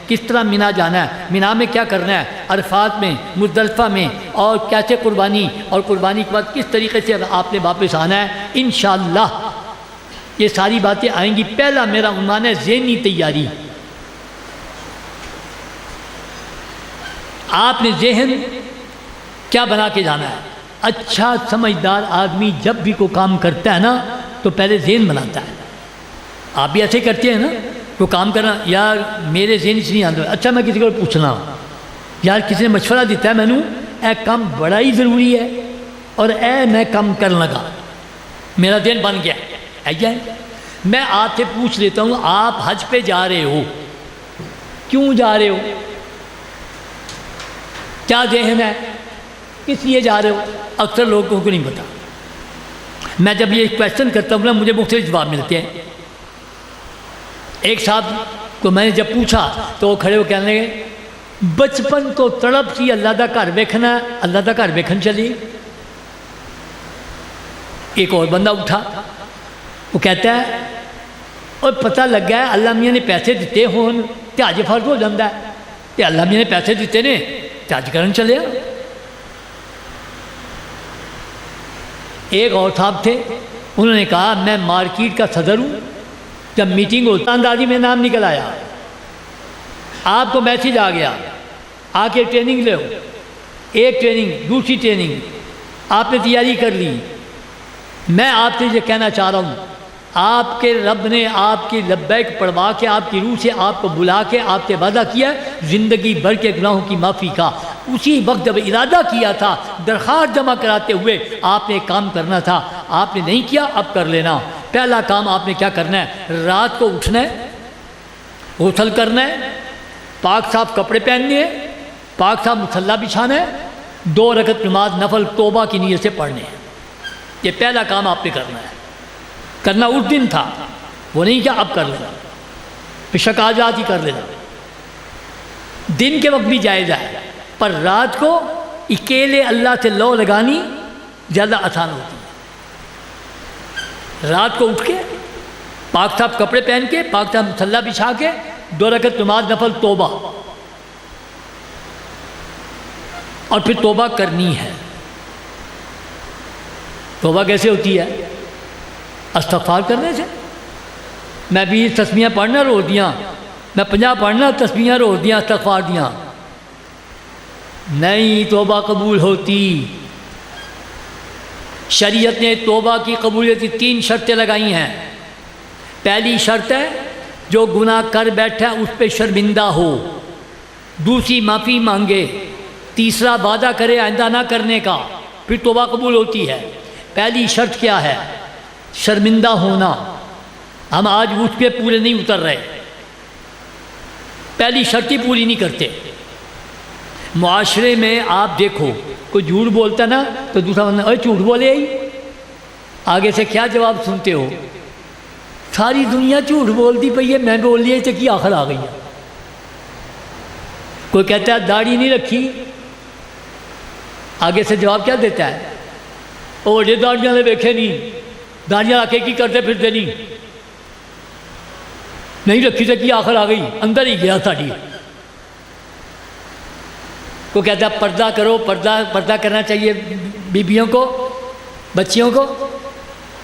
کس طرح مینا جانا ہے، مینا میں کیا کرنا ہے، عرفات میں، مزدلفہ میں، اور کیسے قربانی، اور قربانی کے بعد کس طریقے سے آپ نے واپس آنا ہے، انشاءاللہ یہ ساری باتیں آئیں گی۔ پہلا میرا عنوان ہے ذہنی تیاری۔ آپ نے ذہن کیا بنا کے جانا ہے؟ اچھا سمجھدار آدمی جب بھی کوئی کام کرتا ہے نا تو پہلے ذہن بناتا ہے۔ آپ بھی ایسے کرتے ہیں نا، کوئی کام کرنا، یار میرے ذہن سے نہیں آتا، اچھا میں کسی کو پوچھنا، یار کسی نے مشورہ دیتا ہے میں نے اے کام بڑا ہی ضروری ہے اور میں کام کرنے لگا، میرا ذہن بن گیا ہے۔ میں آپ سے پوچھ لیتا ہوں، آپ حج پہ جا رہے ہو، کیوں جا رہے ہو؟ کیا ذہن ہے، کس لیے جا رہے ہو؟ اکثر لوگوں کو نہیں پتا۔ میں جب یہ کویشچن کرتا ہوں نا مجھے مختلف جواب ملتے ہیں۔ ایک صاحب کو میں نے جب پوچھا تو وہ کھڑے ہو کہنے لگے بچپن تو تڑپ سی اللہ دا گھر ویکھنا، اللہ دا گھر ویکھن چلی۔ ایک اور بندہ اٹھا، وہ کہتا ہے اور پتہ لگ گیا اللہ میاں نے پیسے دیتے ہون تے حج فرض ہو جاتا ہے، تے اللہ میاں نے پیسے دیتے نے تے حج کرن چلے۔ ایک اور صاحب تھے، انہوں نے کہا میں مارکیٹ کا صدر ہوں، جب میٹنگ ہوتا اندازی میں نام نکل آیا، آپ کو میسیج آ گیا آ کے ٹریننگ لے، ایک ٹریننگ دوسری ٹریننگ آپ نے تیاری کر لی۔ میں آپ سے یہ کہنا چاہ رہا ہوں، آپ کے رب نے آپ کی لبیک پڑھوا کے آپ کی روح سے آپ کو بلا کے آپ سے وعدہ کیا ہے زندگی بھر کے گناہوں کی معافی کا۔ اسی وقت جب ارادہ کیا تھا درخواست جمع کراتے ہوئے آپ نے ایک کام کرنا تھا، آپ نے نہیں کیا، اب کر لینا۔ پہلا کام آپ نے کیا کرنا ہے، رات کو اٹھنا ہے، غسل کرنا ہے، پاک صاف کپڑے پہننے ہیں، پاک صاف مصلی بچھانا ہے، 2 رکعت نماز نفل توبہ کی نیت سے پڑھنے ہیں۔ یہ پہلا کام آپ نے کرنا ہے۔ کرنا اس دن تھا، وہ نہیں کیا اب کر لینا، بشک آج ہی کر لینا۔ دن کے وقت بھی جائز ہے، پر رات کو اکیلے اللہ سے لو لگانی زیادہ آسان ہوتی ہے۔ رات کو اٹھ کے پاک صاف کپڑے پہن کے پاک صاف مصلی بچھا کے 2 رکعت نماز نفل توبہ، اور پھر توبہ کرنی ہے۔ توبہ کیسے ہوتی ہے؟ استغفار کرنے سے۔ میں 20 تسبیحاں پڑھنا روز دیاں، میں 50 پڑھنا تسبیحاں روز دیاں استغفار دیاں، نہیں توبہ قبول ہوتی۔ شریعت نے توبہ کی قبولیت کی 3 شرطیں لگائی ہیں۔ پہلی شرط ہے جو گناہ کر بیٹھا اس پہ شرمندہ ہو، دوسری معافی مانگے، تیسرا وعدہ کرے آئندہ نہ کرنے کا، پھر توبہ قبول ہوتی ہے۔ پہلی شرط کیا ہے؟ شرمندہ ہونا۔ ہم آج اس پہ پورے نہیں اتر رہے، پہلی شرط ہی پوری نہیں کرتے۔ معاشرے میں آپ دیکھو کوئی جھوٹ بولتا نا تو دوسرا بندہ اے جھوٹ بولے ہی، آگے سے کیا جواب سنتے ہو؟ ساری دنیا جھوٹ بولتی پئی ہے، میں بول لیا تو کی آخر آ گئی ہے۔ کوئی کہتا ہے داڑھی نہیں رکھی، آگے سے جواب کیا دیتا ہے؟ او یہ داڑیاں نے دیکھے نہیں، داڑیاں آ کے کی کرتے پھرتے نہیں رکھی تو کی آخر آ گئی، اندر ہی گیا ساڑی۔ کو کہتا ہے پردہ کرو، پردہ کرنا چاہیے بیبیوں کو، بچیوں کو،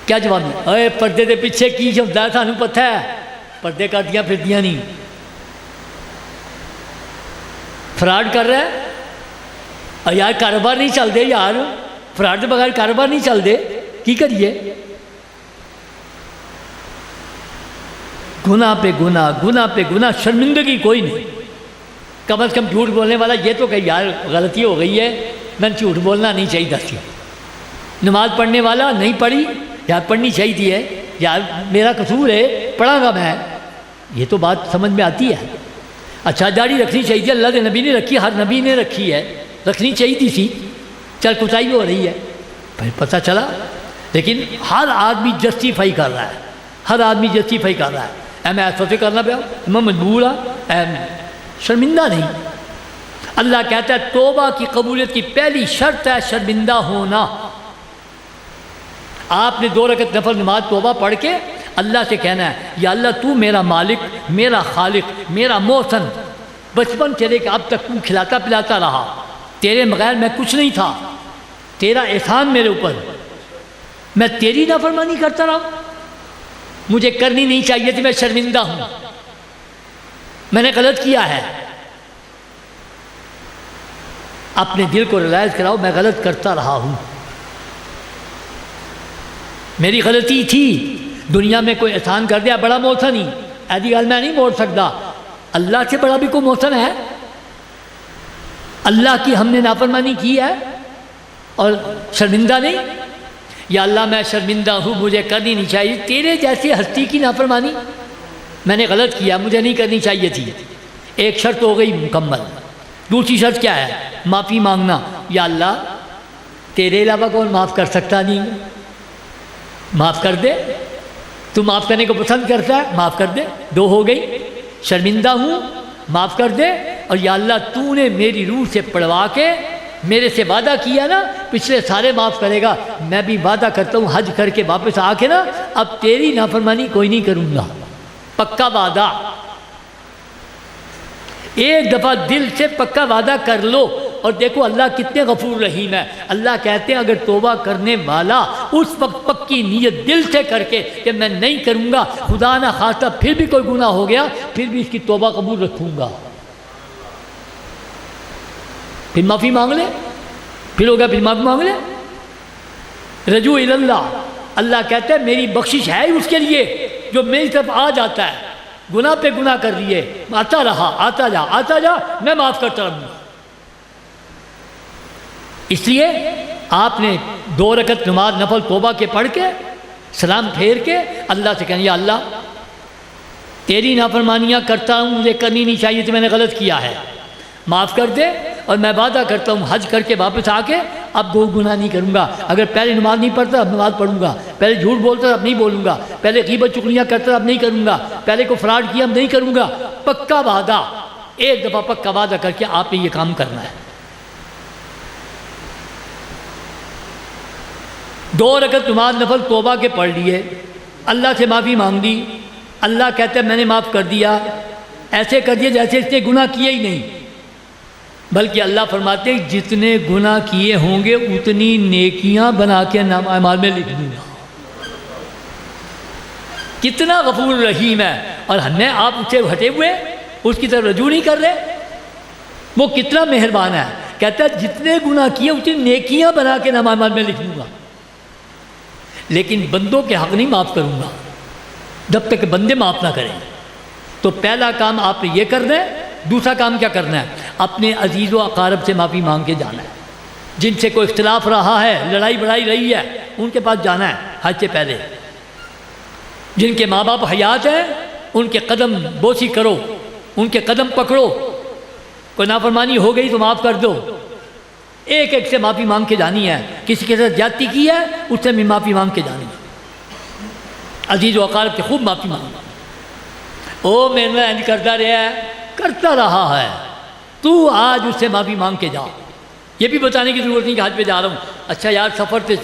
کیا جواب دیں؟ اے پردے دے پیچھے کی ہوتا ہے سانوں پتہ ہے، پردے کر دیا پھر دیا نہیں۔ فراڈ کر رہا ہے، اور یار کاروبار نہیں چلتے، یار فراڈ کے بغیر کاروبار نہیں چلتے، کی کریے؟ گناہ پہ گناہ، گناہ پہ گناہ، شرمندگی کوئی نہیں۔ کم از کم جھوٹ بولنے والا یہ تو کہ یار غلطی ہو گئی ہے، میں جھوٹ بولنا نہیں چاہیے تھا۔ نماز پڑھنے والا نہیں پڑھی، یار پڑھنی چاہیے تھی ہے، یار میرا قصور ہے، پڑھا گا میں، یہ تو بات سمجھ میں آتی ہے۔ اچھا داڑھی رکھنی چاہیے تھی، اللہ کے نبی نے رکھی، ہر نبی نے رکھی ہے، رکھنی چاہیے تھی، چل کوتاہی ہو رہی ہے، پھر پتہ چلا۔ لیکن ہر آدمی جسٹیفائی کر رہا ہے، ہر آدمی جسٹیفائی کر رہا ہے، میں ایسا سے کرنا پیا، میں مجبور ہوں، شرمندہ نہیں۔ اللہ کہتا ہے توبہ کی قبولیت کی پہلی شرط ہے شرمندہ ہونا۔ آپ نے 2 رکعت نفل نماز توبہ پڑھ کے اللہ سے کہنا ہے یا اللہ تو میرا مالک، میرا خالق، میرا محسن، بچپن سے لے کے اب تک تو کھلاتا پلاتا رہا، تیرے بغیر میں کچھ نہیں تھا، تیرا احسان میرے اوپر، میں تیری نافرمانی کرتا رہا، مجھے کرنی نہیں چاہیے تھی، میں شرمندہ ہوں، میں نے غلط کیا ہے۔ اپنے دل کو ریلائز کراؤ، میں غلط کرتا رہا ہوں، میری غلطی تھی، دنیا میں کوئی احسان کر دیا بڑا محسن ہی، ایسی گل میں نہیں موڑ سکتا، اللہ سے بڑا بھی کوئی محسن ہے؟ اللہ کی ہم نے نافرمانی کی ہے اور شرمندہ نہیں؟ یا اللہ میں شرمندہ ہوں، مجھے کرنی نہیں چاہیے، تیرے جیسے ہستی کی نافرمانی، میں نے غلط کیا، مجھے نہیں کرنی چاہیے تھی۔ ایک شرط ہو گئی مکمل، دوسری شرط کیا ہے؟ معافی مانگنا، یا اللہ تیرے علاوہ کون معاف کر سکتا نہیں، معاف کر دے، تو معاف کرنے کو پسند کرتا ہے، معاف کر دے۔ دو ہو گئی، شرمندہ ہوں معاف کر دے، اور یا اللہ تو نے میری روح سے پڑھوا کے میرے سے وعدہ کیا نا پچھلے سارے معاف کرے گا، میں بھی وعدہ کرتا ہوں حج کر کے واپس آ کے نا اب تیری نافرمانی کوئی نہیں کروں گا، پکا وعدہ۔ ایک دفعہ دل سے پکا وعدہ کر لو، اور دیکھو اللہ کتنے غفور رحیم ہے۔ اللہ کہتے ہیں اگر توبہ کرنے والا اس وقت پکی نیت دل سے کر کے کہ میں نہیں کروں گا، خدا نہ خواستہ پھر بھی کوئی گناہ ہو گیا، پھر بھی اس کی توبہ قبول رکھوں گا، پھر معافی مانگ لے، پھر ہوگا پھر معافی مانگ لے۔ رجوع اللہ، اللہ کہتے ہیں میری بخشش ہے ہی اس کے لیے جو میری طرف آ جاتا ہے، گناہ پہ گناہ کر لیے، آتا رہا، آتا جا، میں معاف کرتا رہوں گا۔ اس لیے آپ نے 2 رکعت نماز نفل توبہ کے پڑھ کے سلام پھیر کے اللہ سے کہنا، یا اللہ تیری نافرمانیاں کرتا ہوں، مجھے کرنی نہیں چاہیے تھی، میں نے غلط کیا ہے، معاف کر دے، اور میں وعدہ کرتا ہوں حج کر کے واپس آ کے اب وہ گناہ نہیں کروں گا۔ اگر پہلے نماز نہیں پڑھتا اب نماز پڑھوں گا، پہلے جھوٹ بولتا اب نہیں بولوں گا، پہلے غیبت چغلیاں کرتا اب نہیں کروں گا، پہلے کو فراڈ کیا اب نہیں کروں گا۔ پکا وعدہ، ایک دفعہ پکا وعدہ کر کے آپ نے یہ کام کرنا ہے۔ 2 رکعت نماز نفل توبہ کے پڑھ لیے، اللہ سے معافی مانگ دی، اللہ کہتا ہے میں نے معاف کر دیا، ایسے کر دیا جیسے اس نے گناہ کیے ہی نہیں، بلکہ اللہ فرماتے ہیں جتنے گناہ کیے ہوں گے اتنی نیکیاں بنا کے نام اعمال میں لکھ دوں گا۔ کتنا غفور رحیم ہے، اور ہمیں آپ اس سے ہٹے ہوئے اس کی طرف رجوع نہیں کر رہے، وہ کتنا مہربان ہے، کہتا ہے جتنے گناہ کیے اتنی نیکیاں بنا کے نام اعمال میں لکھ دوں گا، لیکن بندوں کے حق نہیں معاف کروں گا جب تک کہ بندے معاف نہ کریں۔ تو پہلا کام آپ نے یہ کرنا ہے۔ دوسرا کام کیا کرنا ہے؟ اپنے عزیز و اقارب سے معافی مانگ کے جانا ہے، جن سے کوئی اختلاف رہا ہے، لڑائی بڑائی رہی ہے، ان کے پاس جانا ہے حج سے پہلے۔ جن کے ماں باپ حیات ہیں ان کے قدم بوسی کرو، ان کے قدم پکڑو، کوئی نافرمانی ہو گئی تو معاف کر دو، ایک ایک سے معافی مانگ کے جانی ہے۔ کسی کے ساتھ زیادتی کی ہے اس سے بھی معافی مانگ کے جانی ہے، عزیز و اقارب سے خوب معافی مانگو۔ او میرے میں انج کرتا رہا ہے، تو آج اس سے معافی مانگ کے جا۔ یہ بھی بتانے کی ضرورت نہیں کہ حج پہ جا رہا ہوں، اچھا یار سفر سے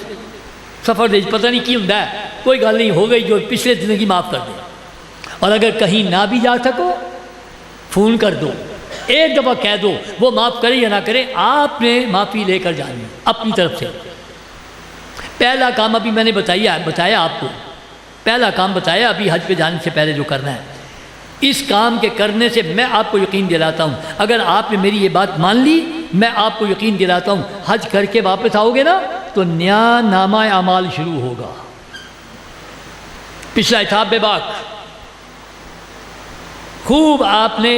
پتہ نہیں کی ہوں ہے، کوئی گل نہیں، ہو گئی جو پچھلے زندگی معاف کر دے۔ اور اگر کہیں نہ بھی جا سکو فون کر دو، ایک دفعہ کہہ دو، وہ معاف کرے یا نہ کرے آپ نے معافی لے کر جانی اپنی طرف سے۔ پہلا کام ابھی میں نے بتایا آپ کو، پہلا کام بتایا ابھی حج پہ جانے سے پہلے جو کرنا ہے۔ اس کام کے کرنے سے میں آپ کو یقین دلاتا ہوں، اگر آپ نے میری یہ بات مان لی، میں آپ کو یقین دلاتا ہوں حج کر کے واپس آؤ گے نا تو نیا نامہ اعمال شروع ہوگا، پچھلا حساب بے باک۔ خوب آپ نے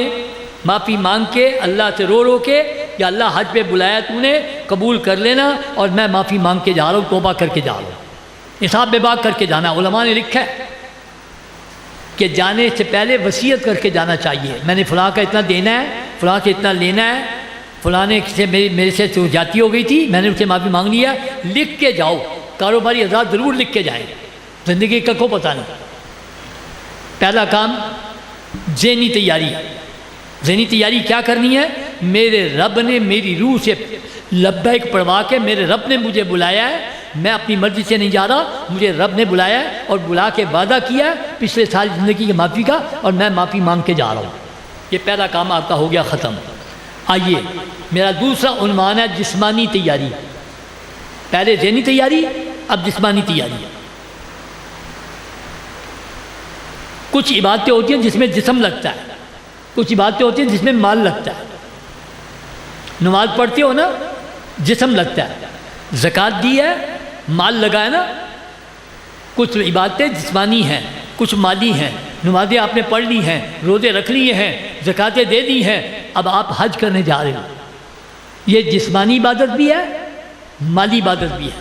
معافی مانگ کے اللہ سے رو کے، یا اللہ حج پہ بلایا تو نے، قبول کر لینا، اور میں معافی مانگ کے جا رہا ہوں، توبہ کر کے جا رہا ہوں، حساب بے باک کر کے جانا۔ علماء نے لکھا ہے کہ جانے سے پہلے وصیت کر کے جانا چاہیے، میں نے فلاں کا اتنا دینا ہے، فلاں سے اتنا لینا ہے، فلاں نے میرے سے زیادتی ہو گئی تھی، میں نے اس سے معافی مانگ لیا، لکھ کے جاؤ۔ کاروباری حضرات ضرور لکھ کے جائیں، زندگی کا کو پتہ نہیں۔ پہلا کام ذہنی تیاری، ذہنی تیاری کیا کرنی ہے؟ میرے رب نے میری روح سے لبیک پڑھوا کے میرے رب نے مجھے بلایا ہے، میں اپنی مرضی سے نہیں جا رہا، مجھے رب نے بلایا ہے اور بلا کے وعدہ کیا ہے پچھلے ساری زندگی کی معافی کا، اور میں معافی مانگ کے جا رہا ہوں۔ یہ پہلا کام آپ کا ہو گیا ختم۔ آئیے میرا دوسرا عنوان ہے جسمانی تیاری۔ پہلے ذہنی تیاری، اب جسمانی تیاری۔ کچھ عبادتیں ہوتی ہیں جس میں جسم لگتا ہے، کچھ عبادتیں ہوتی ہیں جس میں مال لگتا ہے۔ نماز پڑھتے ہو نا، جسم لگتا ہے، زکوٰۃ دی ہے، مال لگا ہے نا۔ کچھ عبادتیں جسمانی ہیں، کچھ مالی ہیں۔ نمازیں آپ نے پڑھ لی ہیں، روزے رکھ لیے ہیں، زکوٰتیں دے دی ہیں، اب آپ حج کرنے جا رہے ہو۔ یہ جسمانی عبادت بھی ہے، مالی عبادت بھی ہے۔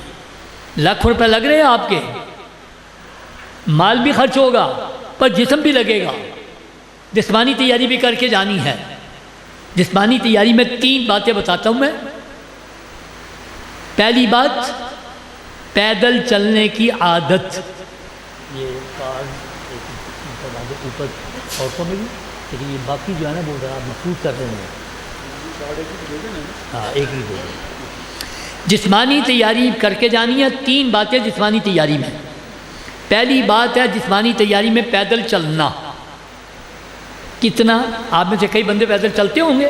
لاکھ روپے لگ رہے ہیں آپ کے، مال بھی خرچ ہوگا پر جسم بھی لگے گا۔ جسمانی تیاری بھی کر کے جانی ہے۔ جسمانی تیاری میں 3 باتیں بتاتا ہوں میں۔ پہلی بات، پیدل چلنے کی عادت۔ یہ اوپر عورتوں میں بھی، لیکن یہ باقی جو ہے نا وہ ذرا محفوظ کر رہے ہیں۔ ہاں ایک ہی دو۔ جسمانی تیاری کر کے جانی ہے۔ 3 باتیں جسمانی تیاری میں۔ پہلی بات ہے جسمانی تیاری میں پیدل چلنا۔ کتنا؟ آپ میں سے کئی بندے پیدل چلتے ہوں گے،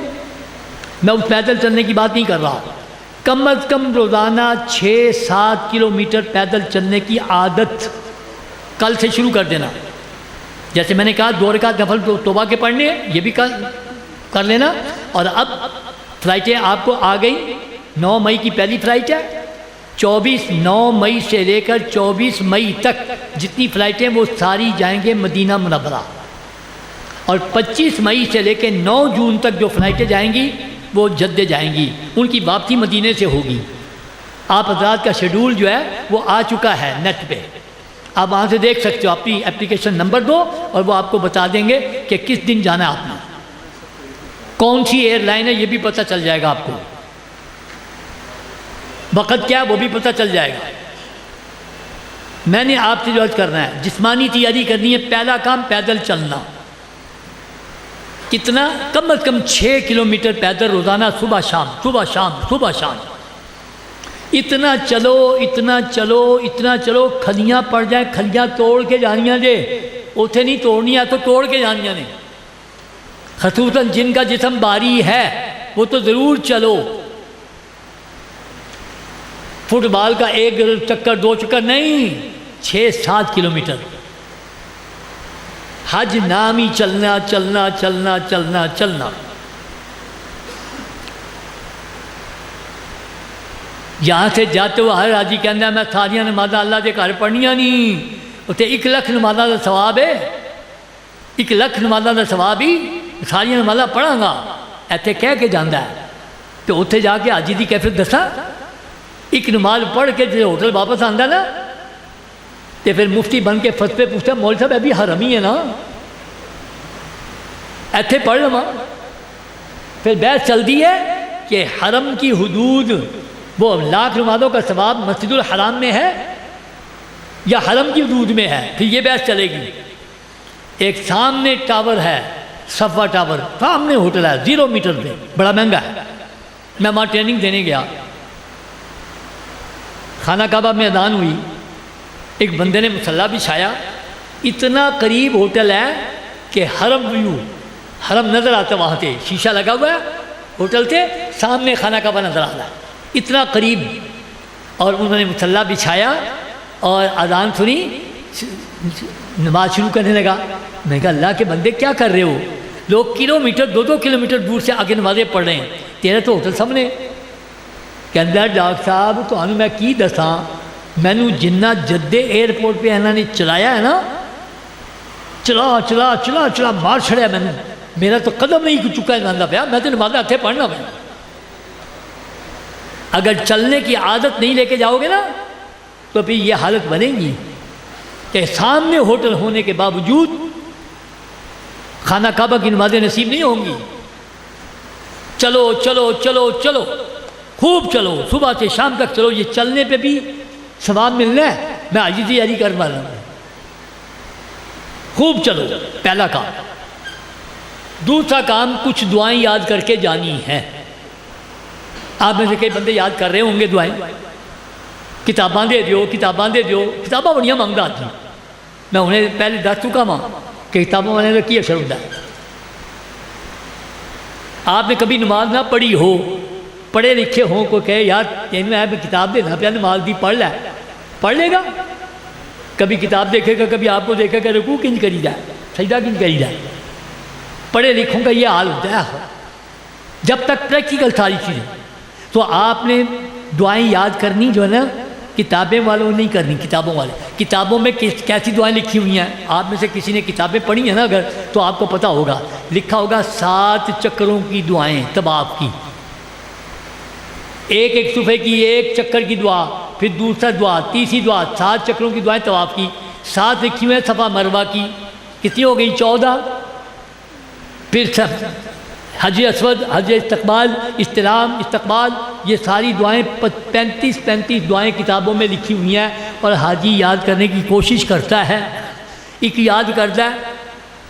میں اس پیدل چلنے کی بات نہیں کر رہا۔ کم از کم روزانہ 6-7 کلومیٹر پیدل چلنے کی عادت کل سے شروع کر دینا۔ جیسے میں نے کہا 2 رکعت نفل توبہ کے پڑھنے ہیں، یہ بھی کر لینا۔ اور اب فلائٹیں آپ کو آ گئی۔ 9 مئی کی پہلی فلائٹ ہے، 9 مئی سے لے کر 24 مئی تک جتنی فلائٹیں وہ ساری جائیں گے مدینہ منورہ، اور 25 مئی سے لے کے 9 جون تک جو فلائٹیں جائیں گی وہ جدہ جائیں گی، ان کی واپسی مدینے سے ہوگی۔ آپ حضرات کا شیڈول جو ہے وہ آ چکا ہے نیٹ پہ، آپ وہاں سے دیکھ سکتے ہو۔ اپنی اپلیکیشن نمبر دو اور وہ آپ کو بتا دیں گے کہ کس دن جانا ہے آپ نے، کون سی ایئر لائن ہے یہ بھی پتہ چل جائے گا آپ کو، وقت کیا ہے وہ بھی پتہ چل جائے گا۔ میں نے آپ سے جو عرض کرنا ہے، جسمانی تیاری کرنی ہے۔ پہلا کام پیدل چلنا۔ کتنا؟ کم از کم 6 کلومیٹر پیدل روزانہ، صبح شام صبح شام صبح شام۔ اتنا چلو اتنا چلو اتنا چلو، کھلیاں پڑ جائیں، کھلیاں توڑ کے جانیاں جے، اتنے نہیں توڑنی ہے تو توڑ کے جانیاں نے۔ خصوصاً جن کا جسم بھاری ہے وہ تو ضرور چلو۔ فٹ بال کا 1 چکر 2 چکر نہیں، 6-7 کلومیٹر۔ حج نام ہی چلنا چلنا چلنا چلنا چلنا۔ یہاں سے جاتے ہوئے ہر حاجی کہنا ہے میں ساریاں نمازاں اللہ کے گھر پڑھنیاں نہیں، اتنے 1 لاکھ نمازاں کا ثواب ہے، 1 لاکھ نمازاں کا ثواب ہی ساریاں نمازاں پڑھاں گا، ایتھے کہہ کے جانا ہے۔ تو اتنے جا کے حاجی دی کیفیت دسا، 1 نماز پڑھ کے جب ہوٹل واپس آندا نا تو پھر مفتی بن کے فتوے پوچھتا مول صاحب ابھی حرمی ہے نا، ایتھے پڑھ لواں۔ پھر بحث چلتی ہے کہ حرم کی حدود وہ 1 لاکھ نمازوں کا ثواب مسجد الحرام میں ہے یا حرم کی حدود میں ہے، پھر یہ بحث چلے گی۔ ایک سامنے ٹاور ہے، صفا ٹاور، سامنے ہوٹل ہے 0 میٹر پہ، بڑا مہنگا ہے۔ میں وہاں ٹریننگ دینے گیا، خانہ کعبہ میں اذان ہوئی، ایک بندے نے مصلی بچھایا، اتنا قریب ہوٹل ہے کہ حرم ویو، حرم نظر آتا وہاں سے، شیشہ لگا ہوا ہے ہوٹل سے، سامنے خانہ کعبہ نظر آ رہا ہے، اتنا قریب۔ اور انہوں نے مصلی بچھایا اور اذان سنی، نماز شروع کرنے لگا۔ میں کہا اللہ کے بندے کیا کر رہے ہو؟ لوگ کلومیٹر 2-2 کلومیٹر دور سے آگے نمازیں پڑھ رہے ہیں، تیرے تو ہوٹل سامنے۔ کہندا ڈاکٹر صاحب تمہیں میں کی دساں، مینوں جنہ جدے ایئرپورٹ پہ انہوں نے چلایا ہے نا، چلا چلا چلا چلا مار چھڑیا مینوں، میرا تو قدم نہیں چکا ہے پیا، میں تو نماز ہتھے پڑھنا پیا۔ اگر چلنے کی عادت نہیں لے کے جاؤ گے نا تو پھر یہ حالت بنے گی کہ سامنے ہوٹل ہونے کے باوجود خانہ کعبہ کی نمازیں نصیب نہیں ہوں گی۔ چلو چلو چلو چلو، خوب چلو، صبح سے شام تک چلو، یہ چلنے پہ بھی ثواب ملنا ہے۔ میں آج تیاری کر رہا ہوں، خوب چلو، پہلا کام۔ دوسرا کام، کچھ دعائیں یاد کر کے جانی ہیں۔ آپ میں سے کئی بندے یاد کر رہے ہوں گے دعائیں، کتاباں دے دیو، کتاباں دے دیو، کتاباں بڑیاں منگتا تھی، میں انہیں پہلے دس چکا ہاں کہ کتابوں والے کا کی اثر ہوتا ہے۔ آپ نے کبھی نماز نہ پڑھی ہو، پڑھے لکھے ہوں، کوئی کہے یار میں کتاب دینا پیا نماز دی پڑھ پڑھ لے گا؟ کبھی کتاب دیکھے گا، کبھی آپ کو دیکھے گا رکوع کنج کری جائے، سجدہ کنج کری جائے۔ پڑھے لکھوں کا یہ حال ہوتا ہے جب تک پریکٹیکل ساری چیزیں۔ تو آپ نے دعائیں یاد کرنی جو ہے نا کتابیں والوں نہیں کرنی، کتابوں والے۔ کتابوں میں کیسی دعائیں لکھی ہوئی ہیں؟ آپ میں سے کسی نے کتابیں پڑھی ہیں نا اگر، تو آپ کو پتہ ہوگا، لکھا ہوگا 7 چکروں کی دعائیں طواف کی، ایک صفحے کی 1 چکر کی دعا، پھر دوسرا دعا، تیسری دعا، 7 چکروں کی دعائیں طواف کی، 7 لکھی ہوئی ہیں صفا مروہ کی، کتنی ہو گئی؟ 14۔ پھر حج اسود، حج استقبال، استلام، استقبال، یہ ساری دعائیں 35 دعائیں کتابوں میں لکھی ہوئی ہیں، اور حاجی یاد کرنے کی کوشش کرتا ہے، ایک یاد کرتا ہے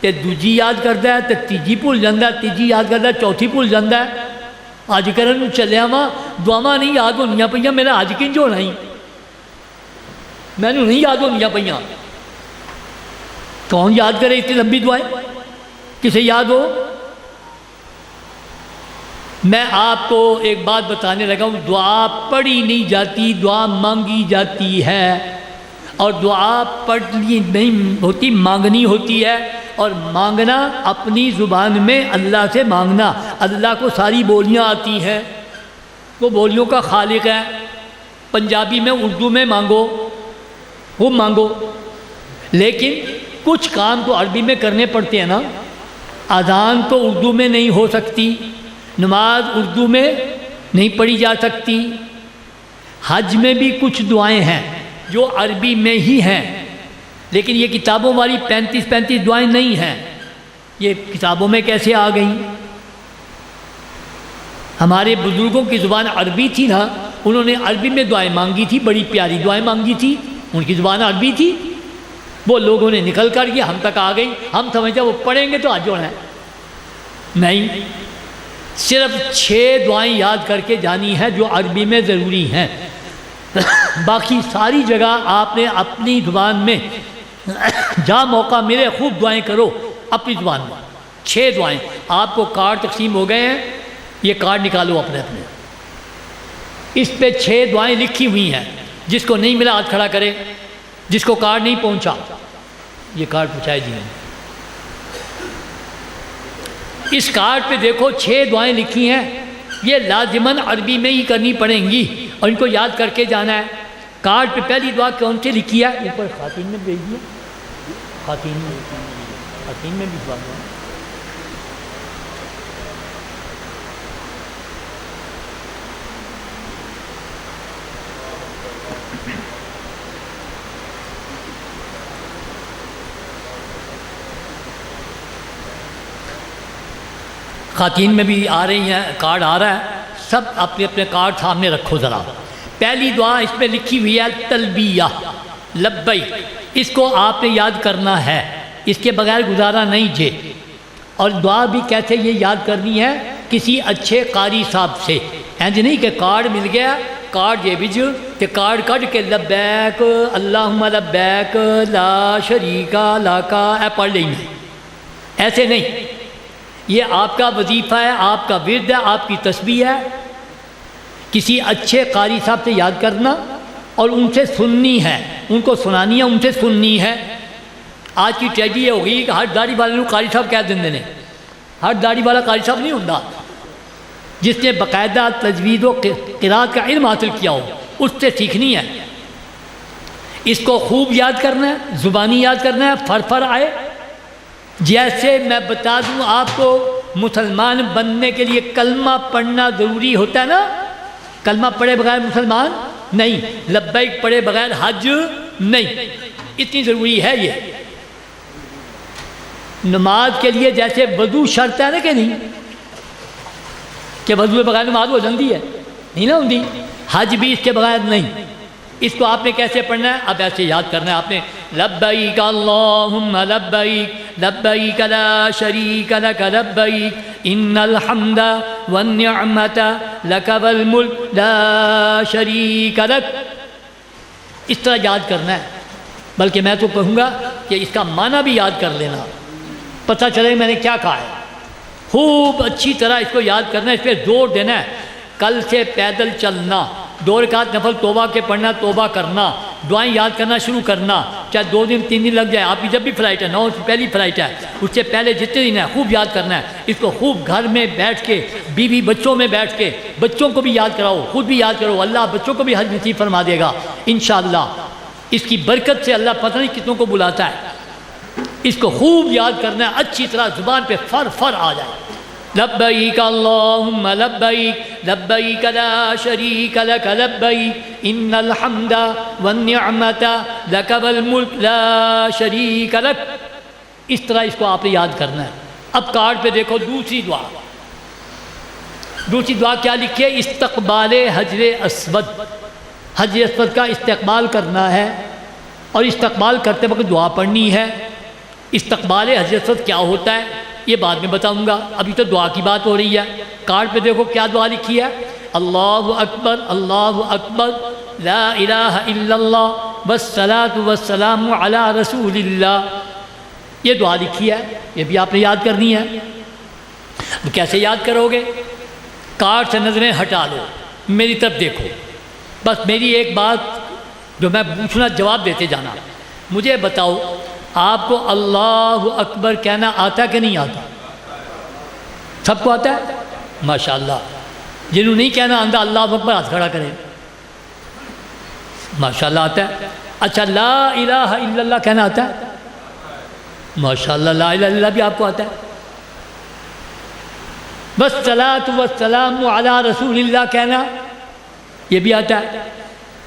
تے دوجی یاد کرتا ہے تے تیجی بھول جاتا ہے، تیجی یاد کرتا ہے چوتھی بھول جاتا ہے۔ حج کرن چلیا وا دعاواں نہیں یاد ہونیاں پئیاں، میرا حج کنج ہونا ہی، مینوں نہیں یاد ہونیاں پئیاں۔ کون یاد کرے اتنی لمبی دعائیں؟ کسے یاد ہو؟ میں آپ کو ایک بات بتانے لگا ہوں، دعا پڑھی نہیں جاتی، دعا مانگی جاتی ہے، اور دعا پڑھنی نہیں ہوتی، مانگنی ہوتی ہے۔ اور مانگنا اپنی زبان میں اللہ سے مانگنا، اللہ کو ساری بولیاں آتی ہیں، وہ بولیوں کا خالق ہے۔ پنجابی میں، اردو میں مانگو، وہ مانگو، لیکن کچھ کام تو عربی میں کرنے پڑتے ہیں نا۔ اذان تو اردو میں نہیں ہو سکتی، نماز اردو میں نہیں پڑھی جا سکتی، حج میں بھی کچھ دعائیں ہیں جو عربی میں ہی ہیں، لیکن یہ کتابوں والی 35 دعائیں نہیں ہیں۔ یہ کتابوں میں کیسے آ گئیں؟ ہمارے بزرگوں کی زبان عربی تھی نا، انہوں نے عربی میں دعائیں مانگی تھی، بڑی پیاری دعائیں مانگی تھی، ان کی زبان عربی تھی، وہ لوگوں نے نکل کر یہ ہم تک آ گئی۔ ہم سمجھتے ہیں وہ پڑھیں گے تو حج ہونا ہے، نہیں، صرف 6 دعائیں یاد کر کے جانی ہے جو عربی میں ضروری ہیں، باقی ساری جگہ آپ نے اپنی زبان میں جہاں موقع ملے خوب دعائیں کرو اپنی زبان میں۔ 6 دعائیں، آپ کو کارڈ تقسیم ہو گئے ہیں، یہ کارڈ نکالو اپنے اپنے، اس پہ 6 دعائیں لکھی ہوئی ہیں، جس کو نہیں ملا ہاتھ کھڑا کرے، جس کو کارڈ نہیں پہنچا یہ کارڈ پہنچائے جی۔ اس کارڈ پہ دیکھو 6 دعائیں لکھی ہیں، یہ لازماً عربی میں ہی کرنی پڑیں گی اور ان کو یاد کر کے جانا ہے۔ کارڈ پہ پہلی دعا کون سی لکھی ہے؟ اوپر خواتین میں بھیج دیا، خواتین میں بھی دعا دو۔ خواتین میں بھی آ رہی ہیں، کارڈ آ رہا ہے، سب اپنے اپنے کارڈ سامنے رکھو ذرا۔ پہلی دعا اس میں لکھی ہوئی ہے تلبیہ، لبیک، اس کو آپ نے یاد کرنا ہے، اس کے بغیر گزارا نہیں جے۔ اور دعا بھی کیسے یہ یاد کرنی ہے؟ کسی اچھے قاری صاحب سے، اینج نہیں کہ کارڈ مل گیا، کارڈ یہ بھیج کہ کارڈ کٹ کے لبیک اللہم لبیک لا شریک لک اے پڑھ لیں گے، ایسے نہیں۔ یہ آپ کا وظیفہ ہے، آپ کا ورد ہے، آپ کی تسبیح ہے، کسی اچھے قاری صاحب سے یاد کرنا اور ان سے سننی ہے، ان کو سنانی ہے، ان سے سننی ہے۔ آج کی ٹریجڈی یہ ہوگی کہ ہر داڑھی والے کو قاری صاحب کہہ دیں نے، ہر داڑھی والا قاری صاحب نہیں ہوتا، جس نے باقاعدہ تجوید و قرات کا علم حاصل کیا ہو اس سے سیکھنی ہے۔ اس کو خوب یاد کرنا ہے، زبانی یاد کرنا ہے، فر آئے۔ جیسے میں بتا دوں آپ کو، مسلمان بننے کے لیے کلمہ پڑھنا ضروری ہوتا ہے نا، کلمہ پڑھے بغیر مسلمان نہیں، لبیک پڑھے بغیر حج نہیں، اتنی ضروری ہے یہ۔ نماز کے لیے جیسے وضو شرط ہے نا کہ نہیں، کہ وضو کے بغیر نماز ہو جاتی ہے، نہیں نا ہوتی، حج بھی اس کے بغیر نہیں۔ اس کو آپ نے کیسے پڑھنا ہے؟ اب ایسے یاد کرنا ہے آپ نے، لبیک اللہم لبیک لبیک لا شریک لک لبیک ان الحمد والنعمت لک والملک لا شریک لک، اس طرح یاد کرنا ہے۔ بلکہ میں تو کہوں گا کہ اس کا معنی بھی یاد کر لینا، پتہ چلے میں نے کیا کہا ہے۔ خوب اچھی طرح اس کو یاد کرنا ہے، اس پہ زور دینا ہے۔ کل سے پیدل چلنا، 2 رکعت نفل توبہ کے پڑھنا، توبہ کرنا، دعائیں یاد کرنا شروع کرنا، چاہے 2 دن 3 دن لگ جائے، آپ کی جب بھی فلائٹ ہے، 9 سے پہلی فلائٹ ہے، اس سے پہلے جتنے دن ہے خوب یاد کرنا ہے اس کو۔ خوب گھر میں بیٹھ کے، بیوی بچوں میں بیٹھ کے، بچوں کو بھی یاد کراؤ، خود بھی یاد کرو، اللہ بچوں کو بھی حج نصیب فرما دے گا انشاءاللہ۔ اس کی برکت سے اللہ پتہ نہیں کتنوں کو بلاتا ہے۔ اس کو خوب یاد کرنا ہے، اچھی طرح زبان پہ فر آ جائے۔ لبیک اللہم لبیک لبیک لا شریک لک لبیک ان الحمد والنعمت لک والملک لا شریک لک۔ اس طرح اس کو آپ نے یاد کرنا ہے۔ اب کارڈ پہ دیکھو دوسری دعا۔ دوسری دعا کیا لکھی ہے؟ استقبال حجر اسود۔ حجر اسود کا استقبال کرنا ہے اور استقبال کرتے وقت دعا پڑھنی ہے۔ استقبال حجر اسود کیا ہوتا ہے یہ بعد میں بتاؤں گا، ابھی تو دعا کی بات ہو رہی ہے۔ کارڈ پہ دیکھو کیا دعا لکھی ہے؟ اللہ اکبر لا الہ الا اللہ والصلاۃ والسلام علی رسول اللہ، یہ دعا لکھی ہے، یہ بھی آپ نے یاد کرنی ہے۔ کیسے یاد کرو گے؟ کارڈ سے نظریں ہٹا لو، میری طرف دیکھو، بس میری ایک بات جو میں پوچھنا جواب دیتے جانا۔ مجھے بتاؤ آپ کو اللہ اکبر کہنا آتا کہ نہیں آتا؟ سب کو آتا ہے؟ ماشاءاللہ۔ جنہوں نہیں کہنا آتا اللہ اکبر ہاتھ کھڑا کریں۔ ماشاءاللہ آتا ہے۔ اچھا لا الہ الا اللہ کہنا آتا ہے؟ ماشاءاللہ لا الہ الا اللہ بھی آپ کو آتا ہے۔ والصلاۃ والسلام علی رسول اللہ کہنا یہ بھی آتا ہے۔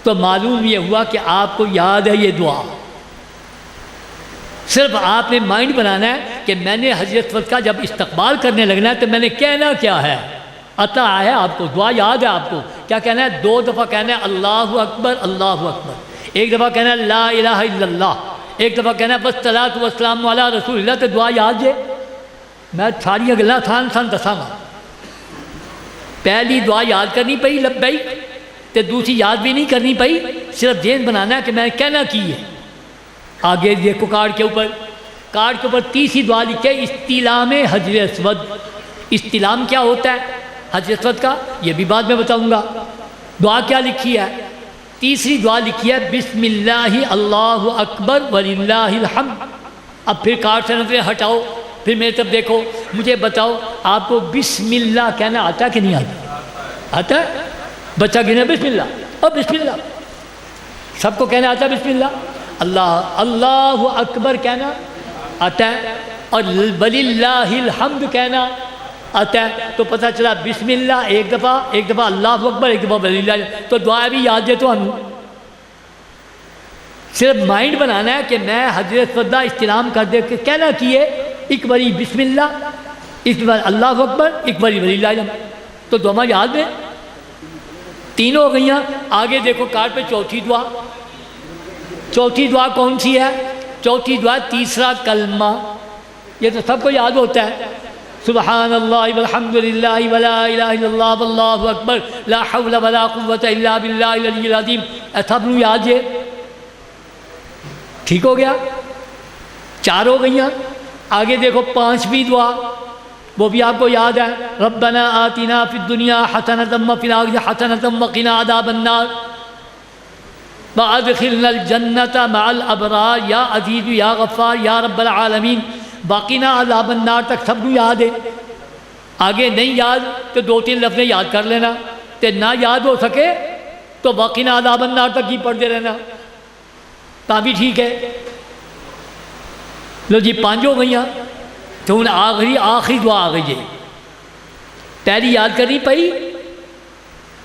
تو معلوم یہ ہوا کہ آپ کو یاد ہے یہ دعا۔ صرف آپ نے مائنڈ بنانا ہے کہ میں نے حجر اسود کا جب استقبال کرنے لگنا ہے تو میں نے کہنا کیا ہے۔ عطا ہے آپ کو، دعا یاد ہے آپ کو، کیا کہنا ہے؟ 2 دفعہ کہنا ہے اللہ اکبر اللہ اکبر، 1 دفعہ کہنا ہے لا الہ الا اللہ، 1 دفعہ کہنا ہے والصلاۃ والسلام علی رسول اللہ۔ تو دعا یاد ہے، میں ساری گلاں تھان دساں گا۔ پہلی دعا یاد کرنی پئی لبیک، تو دوسری یاد بھی نہیں کرنی پئی، صرف ذہن بنانا ہے کہ میں نے کہنا کی ہے۔ آگے دیکھو کارڈ کے اوپر تیسری دعا لکھے استلام حجر اسود۔ استلام کیا ہوتا ہے حجر اسود کا یہ بھی بعد میں بتاؤں گا۔ دعا کیا لکھی ہے؟ تیسری دعا لکھی ہے بسم اللہ اللہ اکبر وللہ الحمد۔ اب پھر کارڈ سے نظریں ہٹاؤ، پھر میری طرف دیکھو، مجھے بتاؤ آپ کو بسم اللہ کہنا آتا ہے کہ نہیں آتا؟ آتا ہے؟ بچہ گنے بسم اللہ اور بسم اللہ، سب کو کہنا آتا ہے بسم اللہ۔ اللہ اکبر کہنا آتا ہے اور وللہ الحمد کہنا آتا ہے۔ تو پتہ چلا بسم اللہ ایک دفعہ اللہ اکبر، ایک دفعہ وللہ۔ تو دعا بھی یاد ہے، تو ہم صرف مائنڈ بنانا ہے کہ میں حجر اسود استلام کر دے کے کہنا کیے، ایک باری بسم اللہ، ایک بار اللہ اکبر، ایک باری وللہ الحمد۔ تو دعا یاد ہے، تینوں ہو گئیاں۔ آگے دیکھو کارڈ پہ چوتھی دعا۔ چوتھی دعا کون سی ہے؟ چوتھی دعا تیسرا کلمہ، یہ تو سب کو یاد ہوتا ہے، سبحان اللہ والحمد للہ ولا الہ الا اللہ واللہ اکبر لا حول ولا قوة الا باللہ العلی العظیم۔ سب کو یاد ہے، ٹھیک ہو گیا، 4 ہو گئیاں۔ آگے دیکھو 5ویں دعا، وہ بھی آپ کو یاد ہے، ربنا آتنا فی الدنیا حسنۃ وفی الآخرۃ حسنۃ وقنا عذاب النار وادخلنا الجنۃ مع الابرار یا عزیز یا غفار یا رب العالمین وقنا عذاب النار تک سب کو یاد ہے۔ آگے نہیں یاد تو 2-3 لفظ یاد کر لینا، تے نہ یاد ہو سکے تو وقنا عذاب النار تک ہی پڑھتے رہنا، تا بھی ٹھیک ہے۔ لو جی 5 ہو گئیاں، تو ہن آخری دعا آ گئی ہے۔ پہلی یاد کرنی پئی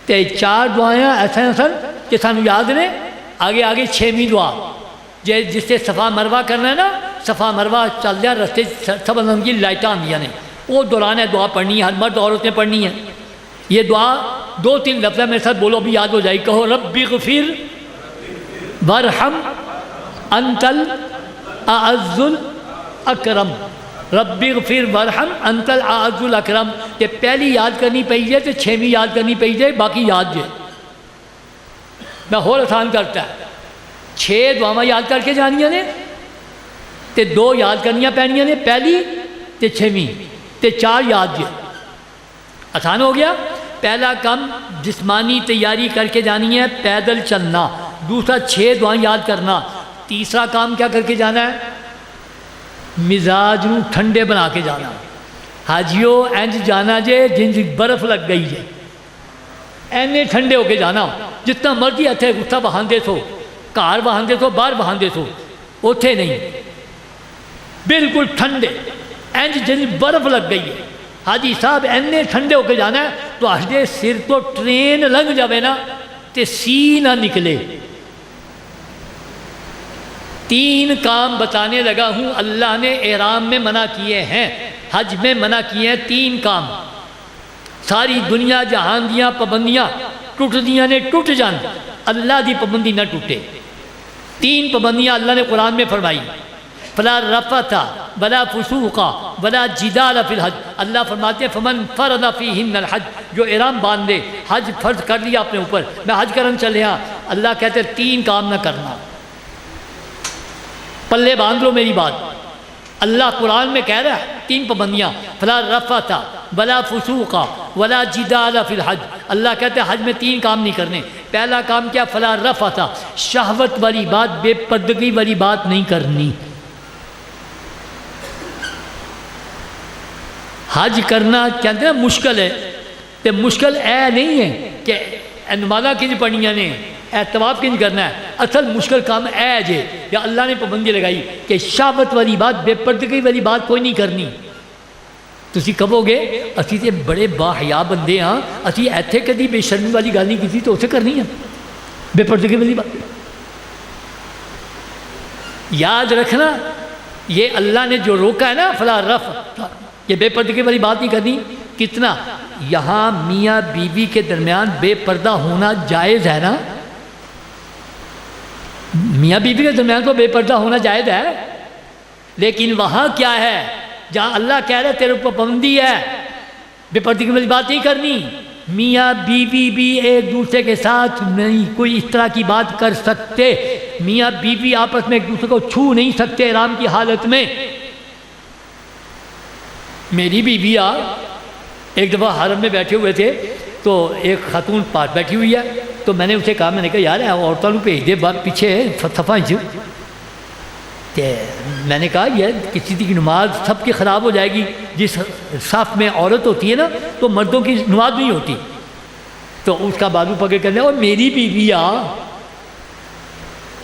تے 4 دعائیں ایسا کہ سانو یاد نے۔ آگے 6ویں دعا، جس سے صفا مروہ کرنا ہے نا، صفا مروہ چل جا رستے سب رنگ کی لائٹاں آندیاں نے، وہ دوران دعا پڑھنی ہے، ہر مرد عورت نے پڑھنی ہے۔ یہ دعا 2-3 لفظ میرے ساتھ بولو بھی یاد ہو جائے۔ کہو رب اغفر وارحم انت الاعز الاکرم، رب اغفر وارحم انت الاعز الاکرم۔ یہ پہلی یاد کرنی پئی جائے تو 6ویں یاد کرنی پئی جائے، باقی یاد جائے میں ہور آسان کرتا ہے۔ 6 دعاواں یاد کر کے جانیاں نے تے 2 یاد کرنیاں پینیاں نے، پہلی تے 6ویں۔ تے 4 یاد جے آسان ہو گیا۔ پہلا کام جسمانی تیاری کر کے جانی ہے، پیدل چلنا۔ دوسرا 6 دعائیں یاد کرنا۔ تیسرا کام کیا کر کے جانا ہے؟ مزاج نو ٹھنڈے بنا کے جانا۔ حاجیو انج جانا جے جن برف لگ گئی ہے، اینے ٹھنڈے ہو کے جانا، جتنا مرضی اتنے غصہ بہاندے سو، گھر بہاندے سو، باہر بہاندے سو، اتنے نہیں، بالکل ٹھنڈے انج جن برف لگ گئی ہے۔ حاجی صاحب اینے ٹھنڈے ہو کے جانا ہے تو آجے سر تو ٹرین لنگ جاوے نا تے سی نہ نکلے۔ 3 کام بتانے لگا ہوں اللہ نے احرام میں منع کیے ہیں، حج میں منع کیے ہیں 3 کام۔ ساری دنیا جہان دیاں پابندیاں ٹوٹ دیاں نے ٹوٹ جان، اللہ دی پابندی نہ ٹوٹے۔ 3 پابندیاں اللہ نے قرآن میں فرمائی، فلا رفث ولا فسوق ولا جدال فی الحج۔ اللہ فرماتے ہیں فمن فرض فیہن الحج، جو احرام باندھے، حج فرض کر لیا اپنے اوپر، میں حج کرن چلے ہاں، اللہ کہتے ہیں 3 کام نہ کرنا، پلے باندھ لو میری بات۔ اللہ قرآن میں کہہ رہا ہے 3 پابندیاں، فلا رفث ولا فسوق ولا جدال فی الحج۔ اللہ کہتے ہیں حج میں 3 کام نہیں کرنے۔ پہلا کام کیا؟ فلا رفث، شہوت والی بات، بے پردگی والی بات نہیں کرنی۔ حج کرنا کہتے ہیں مشکل ہے، تو مشکل اے نہیں ہے کہ نمازاں کنج پڑھنیاں نے، طواف کنج کرنا ہے، اصل مشکل کام اے جے یا اللہ نے پابندی لگائی کہ شہوت والی بات، بے پردگی والی بات کوئی نہیں کرنی۔ تسی کہو گے اسی تے بڑے با حیا بندے ہاں، اسی ایتھے کدی بے شرمی والی گل نہیں کیتی تو اسے کرنی ہے بے پردگی والی بات۔ یاد رکھنا یہ اللہ نے جو روکا ہے نا فلا رفث، یہ بے پردگی والی بات نہیں کرنی۔ کتنا یہاں میاں بیوی کے درمیان بے پردہ ہونا جائز ہے نا؟ میاں بیوی کے درمیان تو بے پردہ ہونا جائز ہے، لیکن وہاں کیا ہے جہاں اللہ کہہ رہے تیرے اوپر پابندی ہے، بے پردگی والی بات نہیں کرنی۔ میاں بیوی بھی ایک دوسرے کے ساتھ نہیں کوئی اس طرح کی بات کر سکتے، میاں بیوی آپس میں ایک دوسرے کو چھو نہیں سکتے احرام کی حالت میں۔ میری بیوی ایک دفعہ حرم میں بیٹھے ہوئے تھے تو ایک خاتون پاس بیٹھی ہوئی ہے، تو میں نے اسے کہا، میں نے کہا یار عورتوں کو بھیج دے پیچھے صفا میں نے کہا یہ کسی کی نماز سب کی خراب ہو جائے گی، جس صف میں عورت ہوتی ہے نا تو مردوں کی نماز نہیں ہوتی۔ تو اس کا بازو پکڑ کرنے اور میری بیوی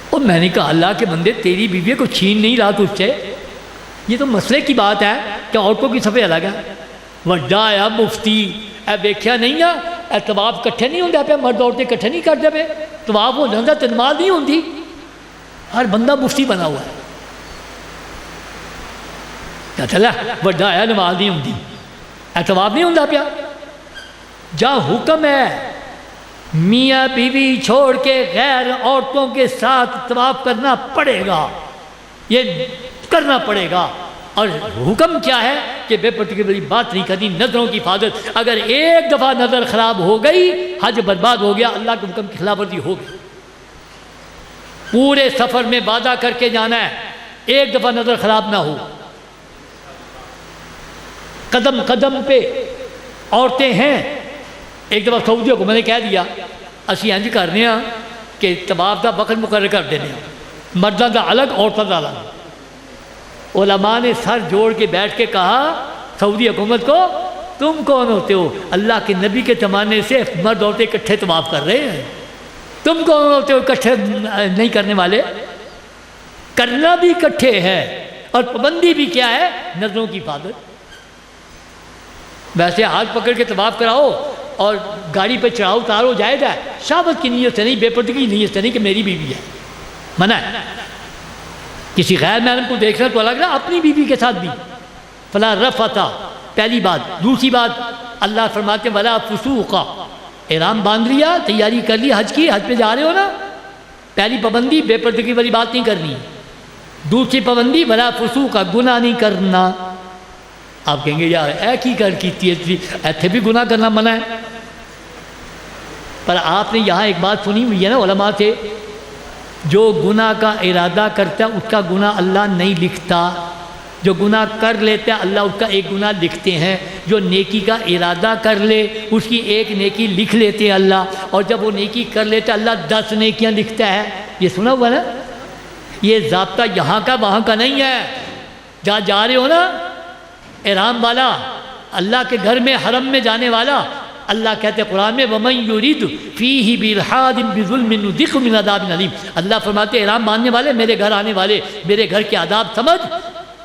اور میں نے کہا اللہ کے بندے تیری بیوی کو چھین نہیں رہا تجھ سے، یہ تو مسئلے کی بات ہے کہ عورتوں کی صفحے الگ ہے۔ وڈا آیا مفتی اے دیکھا نہیں اے طواف کٹھے نہیں ہوندے پہ، مرد عورتیں کٹھے نہیں کرتے پہ، طواف ہو جاتا تے نماز نہیں ہوندی۔ ہر بندہ مفتی بنا ہوا ہے، چلا وڈا آیا نماز نہیں ہوندی، اے طواف نہیں ہوندا پیا۔ جہاں حکم ہے میاں بیوی چھوڑ کے غیر عورتوں کے ساتھ طواف کرنا پڑے گا، یہ کرنا پڑے گا۔ اور حکم کیا ہے کہ بے پردگی والی بات نہیں کرنی، نظروں کی حفاظت۔ اگر ایک دفعہ نظر خراب ہو گئی حج برباد ہو گیا، اللہ کے حکم کی خلاف ورزی ہو گئی۔ پورے سفر میں وعدہ کر کے جانا ہے ایک دفعہ نظر خراب نہ ہو۔ قدم قدم پہ عورتیں ہیں۔ ایک دفعہ سعودیوں کو میں نے کہہ دیا اسی انج کرنے ہاں کہ طواف کا وقت مقرر کر دینے ہاں، مردوں کا الگ عورتوں کا الگ۔ علماء نے سر جوڑ کے بیٹھ کے کہا سعودی حکومت کو تم کون ہوتے ہو؟ اللہ کے نبی کے زمانے سے مرد عورتیں اکٹھے طواف کر رہے ہیں، تم کون ہوتے ہو اکٹھے نہیں کرنے والے؟ کرنا بھی اکٹھے ہے اور پابندی بھی کیا ہے؟ نظروں کی حفاظت۔ ویسے ہاتھ پکڑ کے طواف کراؤ اور گاڑی پہ چڑھاؤ اتارو جائز ہے، شہوت کی نیت سے نہیں، بے پردگی کی نیت سے نہیں کہ میری بیوی ہے، منع ہے۔ کسی غیر محرم کو دیکھنا تو الگ، اپنی بیوی کے ساتھ بھی فلا رفث، پہلی بات۔ دوسری بات اللہ فرماتے ہیں ولا فسوق، احرام باندھ لیا، تیاری کر لی حج کی، حج پہ جا رہے ہو نا، پہلی پابندی بے پردگی والی بات نہیں کرنی۔ دوسری پابندی ولا فسوق، گناہ نہیں کرنا۔ آپ کہیں گے یار اے کی گل کیتی ہے، ایتھے بھی گناہ کرنا منع ہے، پر آپ نے یہاں ایک بات سنی ہوئی ہے نا علماء سے، جو گناہ کا ارادہ کرتا ہے اس کا گناہ اللہ نہیں لکھتا۔ جو گناہ کر لیتا ہے اللہ اس کا ایک گناہ لکھتے ہیں، جو نیکی کا ارادہ کر لے اس کی ایک نیکی لکھ لیتے ہیں اللہ، اور جب وہ نیکی کر لیتا ہے اللہ 10 نیکیاں لکھتا ہے۔ یہ سنا ہوا نا؟ یہ ضابطہ یہاں کا وہاں کا نہیں ہے۔ جہاں جا رہے ہو نا احرام والا، اللہ کے گھر میں حرم میں جانے والا، اللہ کہتے ہیں قرآن میں وَمَن يُرِدْ فِيهِ بِإِلْحَادٍ بِظُلْمٍ نُذِقْهُ مِنْ عَذَابٍ أَلِيمٍ۔ اللہ فرماتے ہیں احرام باندھنے والے، میرے گھر آنے والے، میرے گھر کے آداب سمجھ،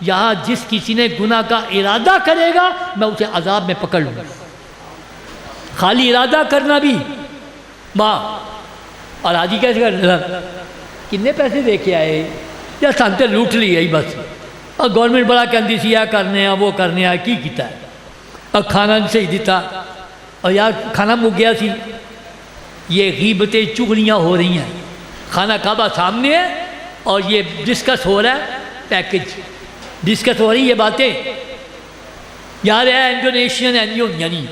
یہاں جس کسی نے گناہ کا ارادہ کرے گا میں اسے عذاب میں پکڑ لوں گا۔ خالی ارادہ کرنا بھی ماں اور آجی کیسے کر کتنے پیسے دے کے آئے یا سانتے لوٹ لی ہے بس، اور گورنمنٹ بڑا کہندی سی یہ کرنے ہیں وہ کرنے ہیں، کی کیتا ہے اور کھانا نہیں صحیح دیتا، اور یار کھانا مک گیا سی۔ یہ غیبتیں چغلیاں ہو رہی ہیں، کھانا کعبہ سامنے ہے اور یہ ڈسکس ہو رہا ہے، پیکج ڈسکس ہو رہی یہ باتیں، یار اے انڈونیشین یعنی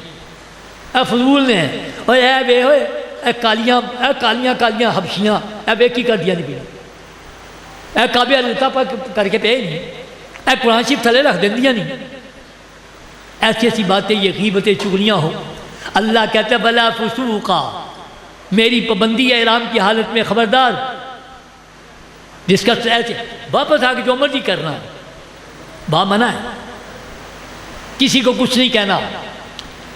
اے فضول نے، اور اے بے ہوئے اے کالیاں حبشیاں، اے بے کی کر دیا نہیں پیا، اے کعبے اللہ پر کر کے پہ نہیں، اے قرآن شریف تھلے رکھ دیں دیا نہیں، ایسی ایسی باتیں یہ غیبتیں چغلیاں ہو۔ اللہ کہتا ہے بلا فسوقا، میری پابندی ہے احرام کی حالت میں، خبردار جس کا ایسے واپس آ کے جو مرضی کرنا ہے، با منع ہے، کسی کو کچھ نہیں کہنا۔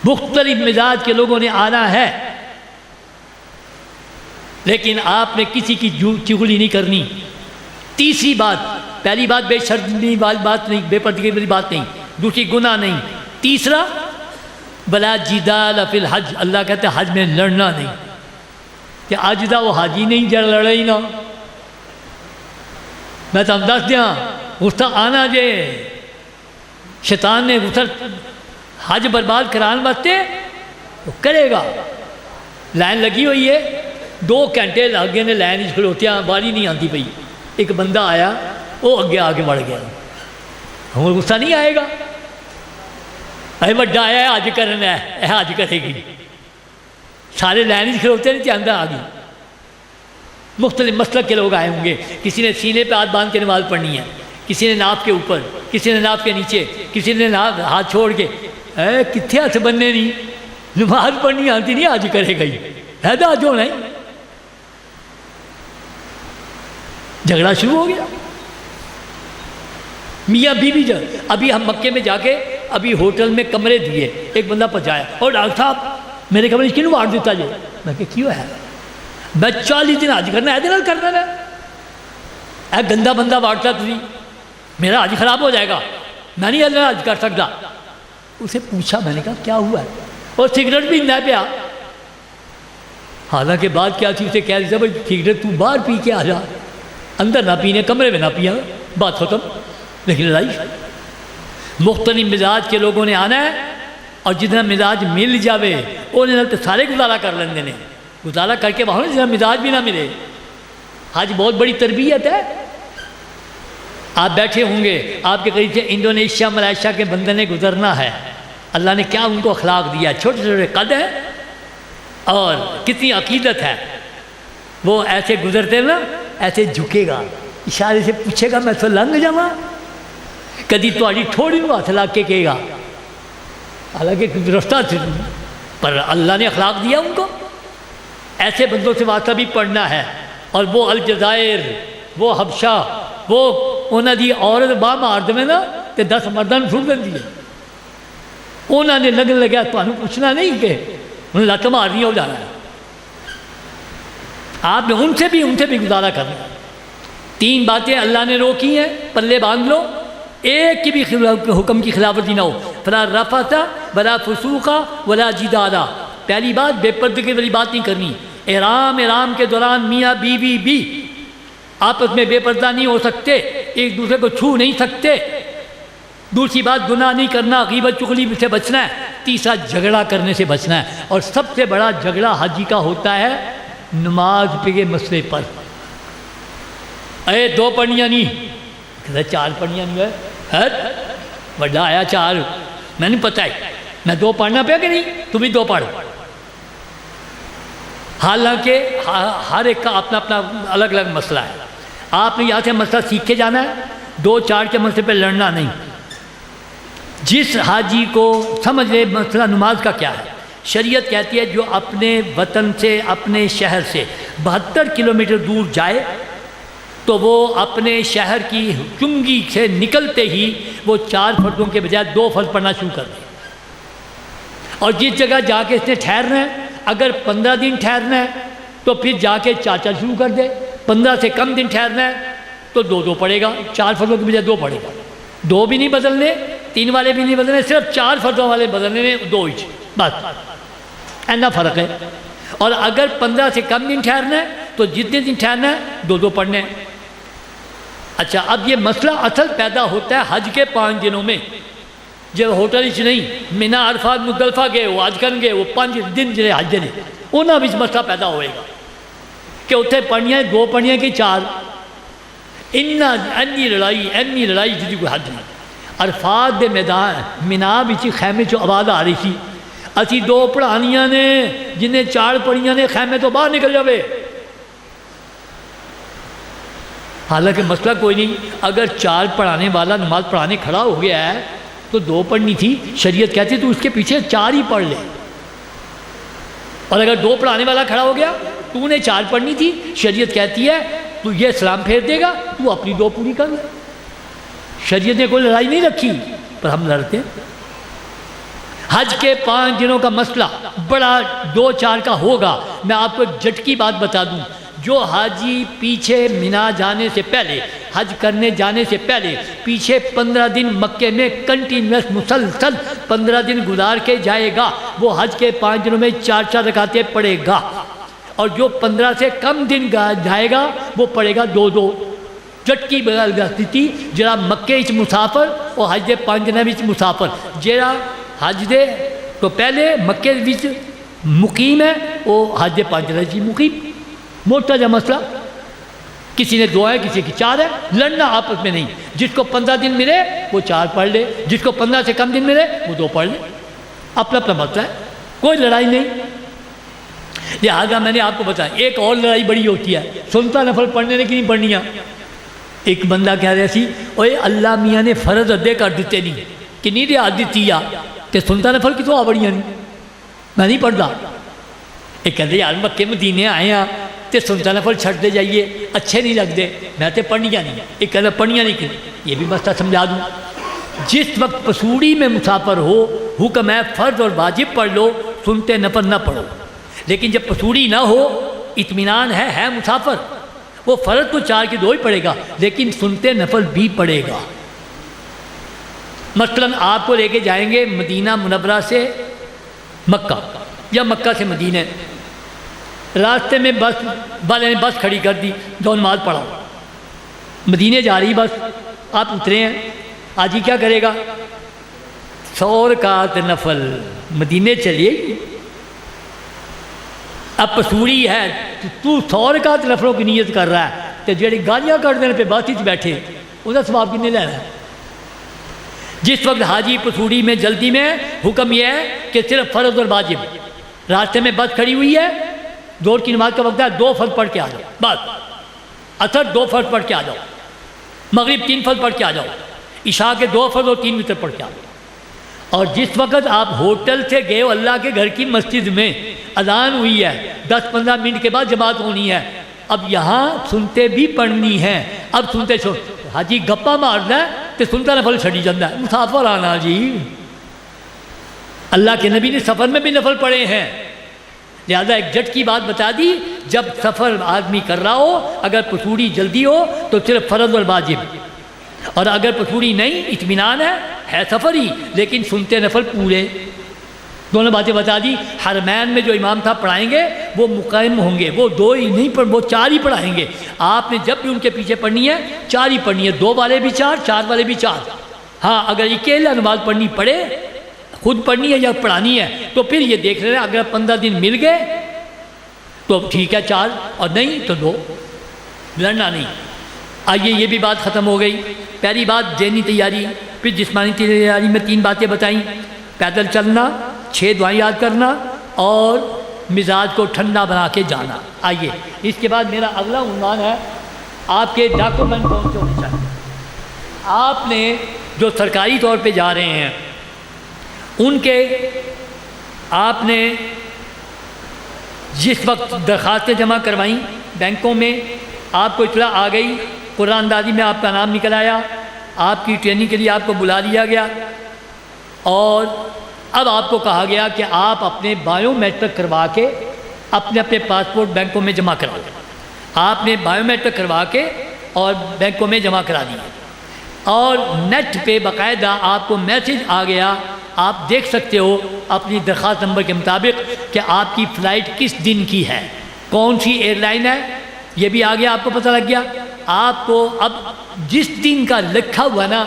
مختلف مزاج کے لوگوں نے آنا ہے، لیکن آپ نے کسی کی چغلی نہیں کرنی۔ تیسری بات، پہلی بات بے شرمی والی بات نہیں، بے پردگی والی بات نہیں، دوسری گناہ نہیں، تیسرا بلا جدال فی الحج، اللہ کہتے ہیں حج میں لڑنا نہیں، کہ آج دا وہ حاجی نہیں جڑ لڑے ہی نہ، میں تو دس دیا غصہ آنا جے شیطان نے غصہ حج برباد کران واسطے تو کرے گا۔ لائن لگی ہوئی ہے، 2 گھنٹے لگے نے لائن کھلوتے ہیں، باری نہیں آتی پئی، ایک بندہ آیا وہ اگے آگے بڑھ گیا، ہمیں غصہ نہیں آئے گا؟ اے بڑا آیا ہے حج کرنا ہے، حج کرے گی، سارے لائن کھلوتے نہیں چاہتا آگے۔ مختلف مسلک کے لوگ آئے ہوں گے، کسی نے سینے پہ ہاتھ باندھ کے نماز پڑھنی ہے، کسی نے ناف کے اوپر، کسی نے ناف کے نیچے، کسی نے ہاتھ چھوڑ کے، اے کتنے ہاتھ بننے نہیں، نماز پڑھنی آتی نہیں حج کرے گئی، ہے تو حج ہونا ہی۔ جھگڑا شروع ہو گیا، میاں بیوی جا، ابھی ہم مکے میں جا کے ابھی ہوٹل میں کمرے دیے، ایک بندہ پہنچایا، اور ڈاکٹر صاحب میرے کمرے کیوں وارڈ دیتا جی؟ میں کہ کیوں ہے؟ میں 40 دن حج کرنا ہے کرنا ہے، اے گندا بندہ وارڈتا تھی، میرا حج خراب ہو جائے گا، میں نہیں حج کر سکتا۔ اسے پوچھا، میں نے کہا کیا ہوا ہے؟ اور سگریٹ بھی نہ پیا، حالانکہ بات کیا تھی، اسے کہہ دیا بھائی سگریٹ تو باہر پی کے آ جا، اندر نہ پینے، کمرے میں نہ پیا، بات ختم۔ لیکن لڑائی، مختلف مزاج کے لوگوں نے آنا ہے، اور جتنا مزاج مل جاوے انہیں تو سارے گزارا کر لیندے نے، گزارا کر کے وہاں جتنا مزاج بھی نہ ملے۔ حج بہت بڑی تربیت ہے۔ آپ بیٹھے ہوں گے، آپ کے قریب سے انڈونیشیا ملائیشیا کے بندے نے گزرنا ہے، اللہ نے کیا ان کو اخلاق دیا، چھوٹے چھوٹے قد ہیں اور کتنی عقیدت ہے، وہ ایسے گزرتے نا، ایسے جھکے گا، اشارے سے پوچھے گا میں تو لنگ جاواں، کدی تھوڑی تھوڑی نو ہاتھ لا کے کہے گا، حالانکہ رفتہ تھی، پر اللہ نے اخلاق دیا ان کو۔ ایسے بندوں سے واسطہ بھی پڑھنا ہے۔ اور وہ الجزائر، وہ حبشہ، وہ انہوں دی عورت باہ مار دے نا تو 10 مردان چھوڑ دیں دیئے، انہوں نے لگن لگا تو انہوں پوچھنا نہیں کہ انہیں لت مارنی ہو جانا ہے، آپ نے ان سے بھی گزارا کرنا ہے۔ 3 باتیں اللہ نے روکی ہیں، پلے باندھ لو، ایک کی بھی حکم کی خلاف ورزی نہ ہو، فلا رفث ولا فسوق ولا جدال۔ پہلی بات بے پردگی والی بات نہیں کرنی، احرام کے دوران میاں بیوی بھی آپس میں بے پردہ نہیں ہو سکتے، ایک دوسرے کو چھو نہیں سکتے۔ دوسری بات گناہ نہیں کرنا، غیبت چغلی سے بچنا ہے۔ تیسرا جھگڑا کرنے سے بچنا ہے، اور سب سے بڑا جھگڑا حاجی کا ہوتا ہے نماز کے مسئلے پر۔ اے 2 پڑھنیاں نہیں، کہتا 4 پڑھنیاں نہیں ہے، بڑا آیا 4، میں نہیں پتہ ہے میں 2 پڑھنا پیا کہ نہیں، تو بھی 2 پڑھ۔ حالانکہ ہر ایک کا اپنا الگ الگ مسئلہ ہے۔ آپ نے یہاں سے مسئلہ سیکھ کے جانا ہے، دو چار کے مسئلے پہ لڑنا نہیں. جس حاجی کو سمجھ لے مسئلہ نماز کا کیا ہے، شریعت کہتی ہے جو اپنے وطن سے اپنے شہر سے 72 کلومیٹر دور جائے تو وہ اپنے شہر کی چنگی سے نکلتے ہی وہ 4 فرضوں کے بجائے 2 فرض پڑھنا شروع کر دے. اور جس جگہ جا کے اس نے ٹھہرنا ہے، اگر 15 دن ٹھہرنا ہے تو پھر جا کے 4 شروع کر دے. 15 سے کم دن ٹھہرنا ہے تو 2 پڑے گا، 4 فرضوں کے بجائے 2 پڑے گا. 2 بھی نہیں بدلنے، 3 والے بھی نہیں بدلنے، صرف 4 فرضوں والے بدلنے میں 2 ہی بس، ایسا فرق ہے. اور اگر 15 سے کم دن ٹھہرنا ہے تو جتنے دن ٹھہرنا ہے 2 پڑھنے ہیں. اچھا، اب یہ مسئلہ اصل پیدا ہوتا ہے حج کے 5 دنوں میں. جب ہوٹل ہی نہیں، مینا عرفات مزدلفہ گئے وہ حج کر گئے، وہ 5 دن جڑے حج نے انہاں بھی مسئلہ پیدا ہوئے گا کہ اتنے پڑھنیاں 2 پڑھنیاں کہ 4. اینی لڑائی جدی کوئی حد نہیں. عرفات دے میدان مینا بچ خیمے چو آواز آ رہی تھی، اسی 2 پڑھانیاں نے جنہیں 4 پڑھیاں نے خیمے تو باہر نکل جاوے. حالانکہ مسئلہ کوئی نہیں، اگر 4 پڑھانے والا نماز پڑھانے کھڑا ہو گیا ہے تو 2 پڑھنی تھی. شریعت کہتی تو اس کے پیچھے 4 ہی پڑھ لے. اور اگر 2 پڑھانے والا کھڑا ہو گیا تو نے 4 پڑھنی تھی، شریعت کہتی ہے تو یہ سلام پھیر دے گا، تو اپنی 2 پوری کر لے. شریعت نے کوئی لڑائی نہیں رکھی، پر ہم لڑتے ہیں. حج کے 5 دنوں کا مسئلہ بڑا 2-4 کا ہوگا. میں آپ کو ایک جھٹکی بات بتا دوں، جو حاجی پیچھے مینا جانے سے پہلے، حج کرنے جانے سے پہلے پیچھے 15 دن مکے میں کنٹینیوس مسلسل 15 دن گزار کے جائے گا، وہ حج کے 5 دنوں میں 4 رکعتیں پڑھے گا. اور جو 15 سے کم دن جائے گا وہ پڑھے گا 2. جھٹکی بغیر تھی جڑا مکے وچ مسافر اور حج دے 5 دنوں وچ مسافر، جڑا حج دے تو پہلے مکے وچ مقیم ہے وہ حج دے 5 دنوں وچ مقیم. موٹا جا مسئلہ، کسی نے 2 ہے کسی کی 4 ہے، لڑنا آپس میں نہیں. جس کو 15 دن ملے وہ 4 پڑھ لے، جس کو 15 سے کم دن ملے وہ 2 پڑھ لے. اپنا اپنا مسئلہ ہے، کوئی لڑائی نہیں. لہٰذا میں نے آپ کو بتایا ایک اور لڑائی بڑی ہوتی ہے، سنتا نفل پڑھنے نے کہ نہیں پڑھنیاں. ایک بندہ کہہ رہا سی، اوے اللہ میاں نے فرض ادے کر دیتے نہیں کہ نہیں رعایت دیتی آ تے سنتا نفل کتوں آ بڑیاں نہیں، میں نہیں پڑھتا. ایک کہتے یار مکے مدینے آئے ہاں تے سنتا نفل چھٹ دے جائیے، اچھے نہیں لگتے، میں تے پڑھنیاں نہیں. ایک کہتا پڑھنیاں نہیں کہ یہ بھی مسئلہ سمجھا دوں. جس وقت پسوڑی میں مسافر ہو حکم ہے فرض اور واجب پڑھ لو، سنتے نفل نہ پڑھو. لیکن جب پسوڑی نہ ہو، اطمینان ہے مسافر، وہ فرض تو 4 کی 2 ہی پڑھے گا لیکن سنتے نفل بھی پڑھے گا. مثلا آپ کو لے کے جائیں گے مدینہ منورہ سے مکہ یا مکہ سے مدینہ، راستے میں بس والے نے بس کھڑی کر دی، 2 نماز پڑھا، مدینے جا رہی بس، آپ اترے ہیں. آج ہی کیا کرے گا؟ 100 رکعت نفل مدینے چلیے. اب پسوڑی ہے تو 100 رکعت نفلوں کی نیت کر رہا ہے تو جڑی گالیاں کر دینے پہ بات ہی بیٹھے وہ ثواب کتنے لینا ہے؟ جس وقت حاجی پسوڑی میں جلدی میں حکم یہ ہے کہ صرف فرض اور واجب، راستے میں بس کھڑی ہوئی ہے، زور کی نماز کا وقت ہے، 2 فرض پڑھ کے آ جاؤ، بس اثر 2 فرض پڑھ کے آ جاؤ، مغرب 3 فرض پڑھ کے آ جاؤ، عشاء کے 2 فرض اور 3 وتر پڑھ کے آ جاؤ. اور جس وقت آپ ہوٹل سے گئے ہو اللہ کے گھر کی مسجد میں، اذان ہوئی ہے، 10-15 منٹ کے بعد جماعت ہونی ہے، اب یہاں سنتے بھی پڑھنی ہے. اب سنتے چھوڑ حاجی گپا مارنا ہے تو سنتا نفل چھڑی جاتا ہے. مسافر آنا جی، اللہ کے نبی نے سفر میں بھی نفل پڑھے ہیں. لہذا ایک جٹ کی بات بتا دی، جب سفر آدمی کر رہا ہو اگر پسوڑی جلدی ہو تو صرف فرض اور واجب، اور اگر پسوڑی نہیں اطمینان ہے سفر ہی لیکن سنتے نفل پورے. دونوں باتیں بتا دی. حرمین میں جو امام صاحب پڑھائیں گے وہ مقیم ہوں گے، وہ 2 ہی نہیں وہ 4 ہی پڑھائیں گے. آپ نے جب بھی ان کے پیچھے پڑھنی ہے 4 ہی پڑھنی ہے، 2 والے بھی 4، 4 والے بھی 4. ہاں اگر اکیلا نماز پڑھنی پڑے، خود پڑھنی ہے یا پڑھانی ہے تو پھر یہ دیکھ لینا، اگر 15 دن مل گئے تو ٹھیک ہے 4، اور نہیں تو 2، لڑنا نہیں. آئیے یہ بھی بات ختم ہو گئی. پہلی بات ذہنی تیاری، پھر جسمانی تیاری میں 3 باتیں بتائیں. پیدل چلنا، 6 دعائیں یاد کرنا اور مزاج کو ٹھنڈا بنا کے جانا. آئیے اس کے بعد میرا اگلا عنوان ہے آپ کے ڈاکومنٹ کون سے ہونے چاہیے. آپ نے جو سرکاری طور پہ جا رہے ہیں ان کے آپ نے جس وقت درخواستیں جمع کروائیں بینکوں میں، آپ کو اطلاع آ گئی، قرآن اندازی میں آپ کا نام نکل آیا، آپ کی ٹریننگ کے لیے آپ کو بلا لیا گیا، اور اب آپ کو کہا گیا کہ آپ اپنے بایو میٹرک کروا کے اپنے پاسپورٹ بینکوں میں جمع کرا دیں۔ آپ نے بایو میٹرک کروا کے اور بینکوں میں جمع کرا دیا، اور نیٹ پہ باقاعدہ آپ کو میسج آ گیا، آپ دیکھ سکتے ہو اپنی درخواست نمبر کے مطابق کہ آپ کی فلائٹ کس دن کی ہے، کون سی ایئر لائن ہے، یہ بھی آ گیا، آپ کو پتہ لگ گیا۔ آپ کو اب جس دن کا لکھا ہوا نا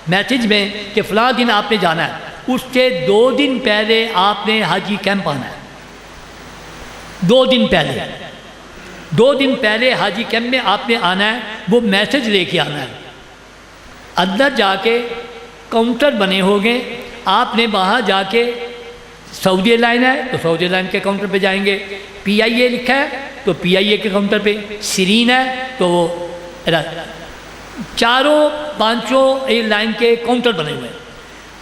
میسج میں کہ فلاں دن آپ نے جانا ہے، اس سے 2 دن پہلے آپ نے حاجی کیمپ آنا ہے۔ 2 دن پہلے حاجی کیمپ میں آپ نے آنا ہے، وہ میسج لے کے آنا ہے۔ اندر جا کے کاؤنٹر بنے ہوگے، آپ نے وہاں جا کے سعودی ایئر لائن ہے تو سعودی ایئر لائن کے کاؤنٹر پہ جائیں گے، پی آئی اے لکھا ہے تو پی آئی اے کے کاؤنٹر پہ، سیرین ہے تو وہ 4-5 ایئر لائن کے کاؤنٹر بنے ہوئے ہیں۔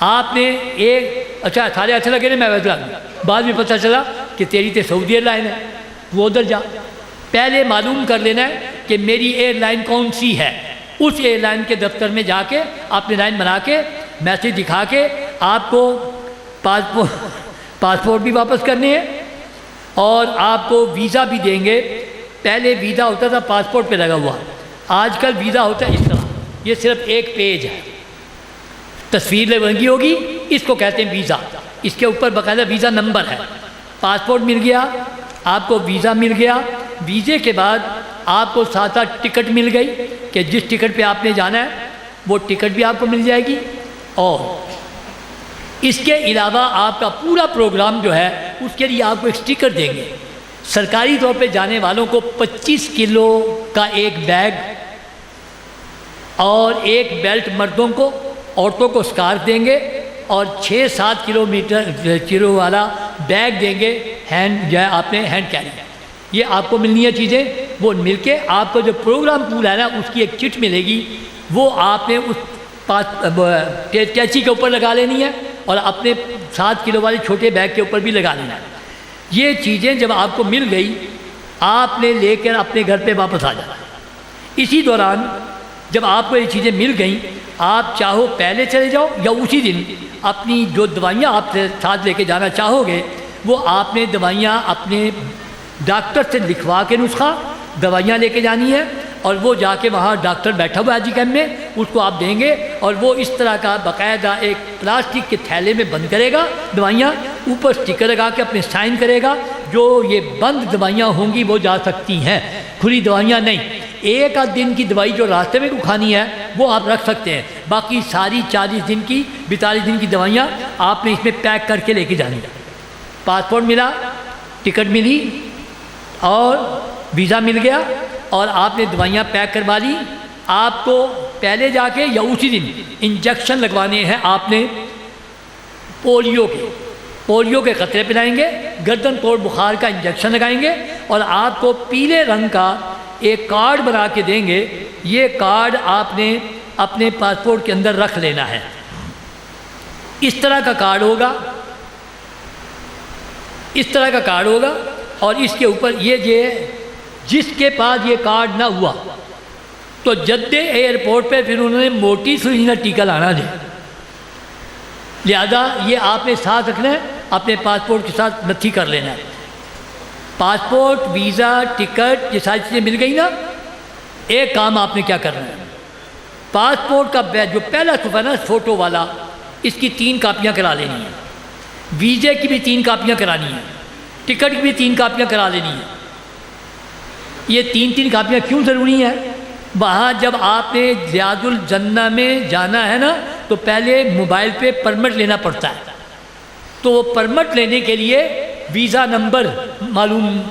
آپ نے ایک سارے اچھا لگے نا، میں ویسے بعد میں پتہ چلا کہ تیری تو سعودی ایئر لائن ہے، وہ ادھر جا، پہلے معلوم کر لینا ہے کہ میری ایئر لائن کون سی ہے۔ اس ایئر لائن کے دفتر میں جا کے آپ نے لائن بنا کے میسج دکھا کے آپ کو پاسپورٹ بھی واپس کرنے ہیں اور آپ کو ویزا بھی دیں گے۔ پہلے ویزا ہوتا تھا پاسپورٹ پہ لگا ہوا، آج کل ویزا ہوتا ہے اس طرح، یہ صرف ایک پیج ہے، تصویر لگی ہوگی، اس کو کہتے ہیں ویزا، اس کے اوپر باقاعدہ ویزا نمبر ہے۔ پاسپورٹ مل گیا آپ کو، ویزا مل گیا، ویزے کے بعد آپ کو ساتھ ٹکٹ مل گئی کہ جس ٹکٹ پہ آپ نے جانا ہے وہ ٹکٹ بھی آپ کو مل جائے گی، اور اس کے علاوہ آپ کا پورا پروگرام جو ہے اس کے لیے آپ کو ایک اسٹیکر دیں گے۔ سرکاری طور پہ جانے والوں کو 25 کلو کا ایک بیگ اور ایک بیلٹ مردوں کو، عورتوں کو اسکارف دیں گے، اور 6-7 کلو والا بیگ دیں گے، ہینڈ جو ہے آپ نے ہینڈ کیری، یہ آپ کو ملنی ہے چیزیں۔ وہ مل کے آپ کو جو پروگرام پورا ہے نا اس کی ایک چٹ ملے گی، وہ آپ نے اس ٹیچی کے اوپر لگا لینی ہے اور اپنے 7 کلو والے چھوٹے بیگ کے اوپر بھی لگا لینا ہے۔ یہ چیزیں جب آپ کو مل گئی آپ نے لے کر اپنے گھر پہ واپس آ جانا ہے۔ اسی دوران جب آپ کو یہ چیزیں مل گئیں، آپ چاہو پہلے چلے جاؤ یا اسی دن اپنی جو دوائیاں آپ سے ساتھ لے کے جانا چاہو گے وہ آپ نے دوائیاں اپنے ڈاکٹر سے لکھوا کے نسخہ دوائیاں لے کے جانی ہے، اور وہ جا کے وہاں ڈاکٹر بیٹھا ہوا حاجی کیمپ میں اس کو آپ دیں گے، اور وہ اس طرح کا باقاعدہ ایک پلاسٹک کے تھیلے میں بند کرے گا دوائیاں، اوپر سٹیکر لگا کے اپنے سائن کرے گا۔ جو یہ بند دوائیاں ہوں گی وہ جا سکتی ہیں، کھلی دوائیاں نہیں۔ ایک آدھ دن کی دوائی جو راستے میں کھانی ہے وہ آپ رکھ سکتے ہیں، باقی ساری 40 دن کی 42 دن کی دوائیاں آپ نے اس میں پیک کر کے لے کے جانی ہے۔ پاسپورٹ ملا، ٹکٹ ملی اور ویزا مل گیا، اور آپ نے دوائیاں پیک کروا لی۔ آپ کو پہلے جا کے یا اسی دن انجیکشن لگوانے ہیں، آپ نے پولیو کے قطرے پلائیں گے، گردن توڑ بخار کا انجیکشن لگائیں گے، اور آپ کو پیلے رنگ کا ایک کارڈ بنا کے دیں گے۔ یہ کارڈ آپ نے اپنے پاسپورٹ کے اندر رکھ لینا ہے، اس طرح کا کارڈ ہوگا، اس طرح کا کارڈ ہوگا، اور اس کے اوپر یہ جس کے پاس یہ کارڈ نہ ہوا تو جدے ایئرپورٹ پہ پھر انہوں نے موٹی سوئی نہ ٹیکا لانا دے، لہذا یہ آپ نے ساتھ رکھنا ہے، اپنے پاسپورٹ کے ساتھ نتھی کر لینا ہے۔ پاسپورٹ، ویزا، ٹکٹ، یہ ساری چیزیں مل گئی نا، ایک کام آپ نے کیا کرنا ہے، پاسپورٹ کا جو پہلا صفحہ ہے نا فوٹو والا، اس کی 3 کاپیاں کرا لینی ہیں، ویزے کی بھی 3 کاپیاں کرانی ہیں، ٹکٹ کی بھی 3 کاپیاں کرا لینی ہیں۔ یہ 3 کاپیاں کیوں ضروری ہیں؟ وہاں جب آپ نے ریاض الجنہ میں جانا ہے نا تو پہلے موبائل پہ پرمٹ لینا پڑتا ہے، تو وہ پرمٹ لینے کے لیے ویزا نمبر معلوم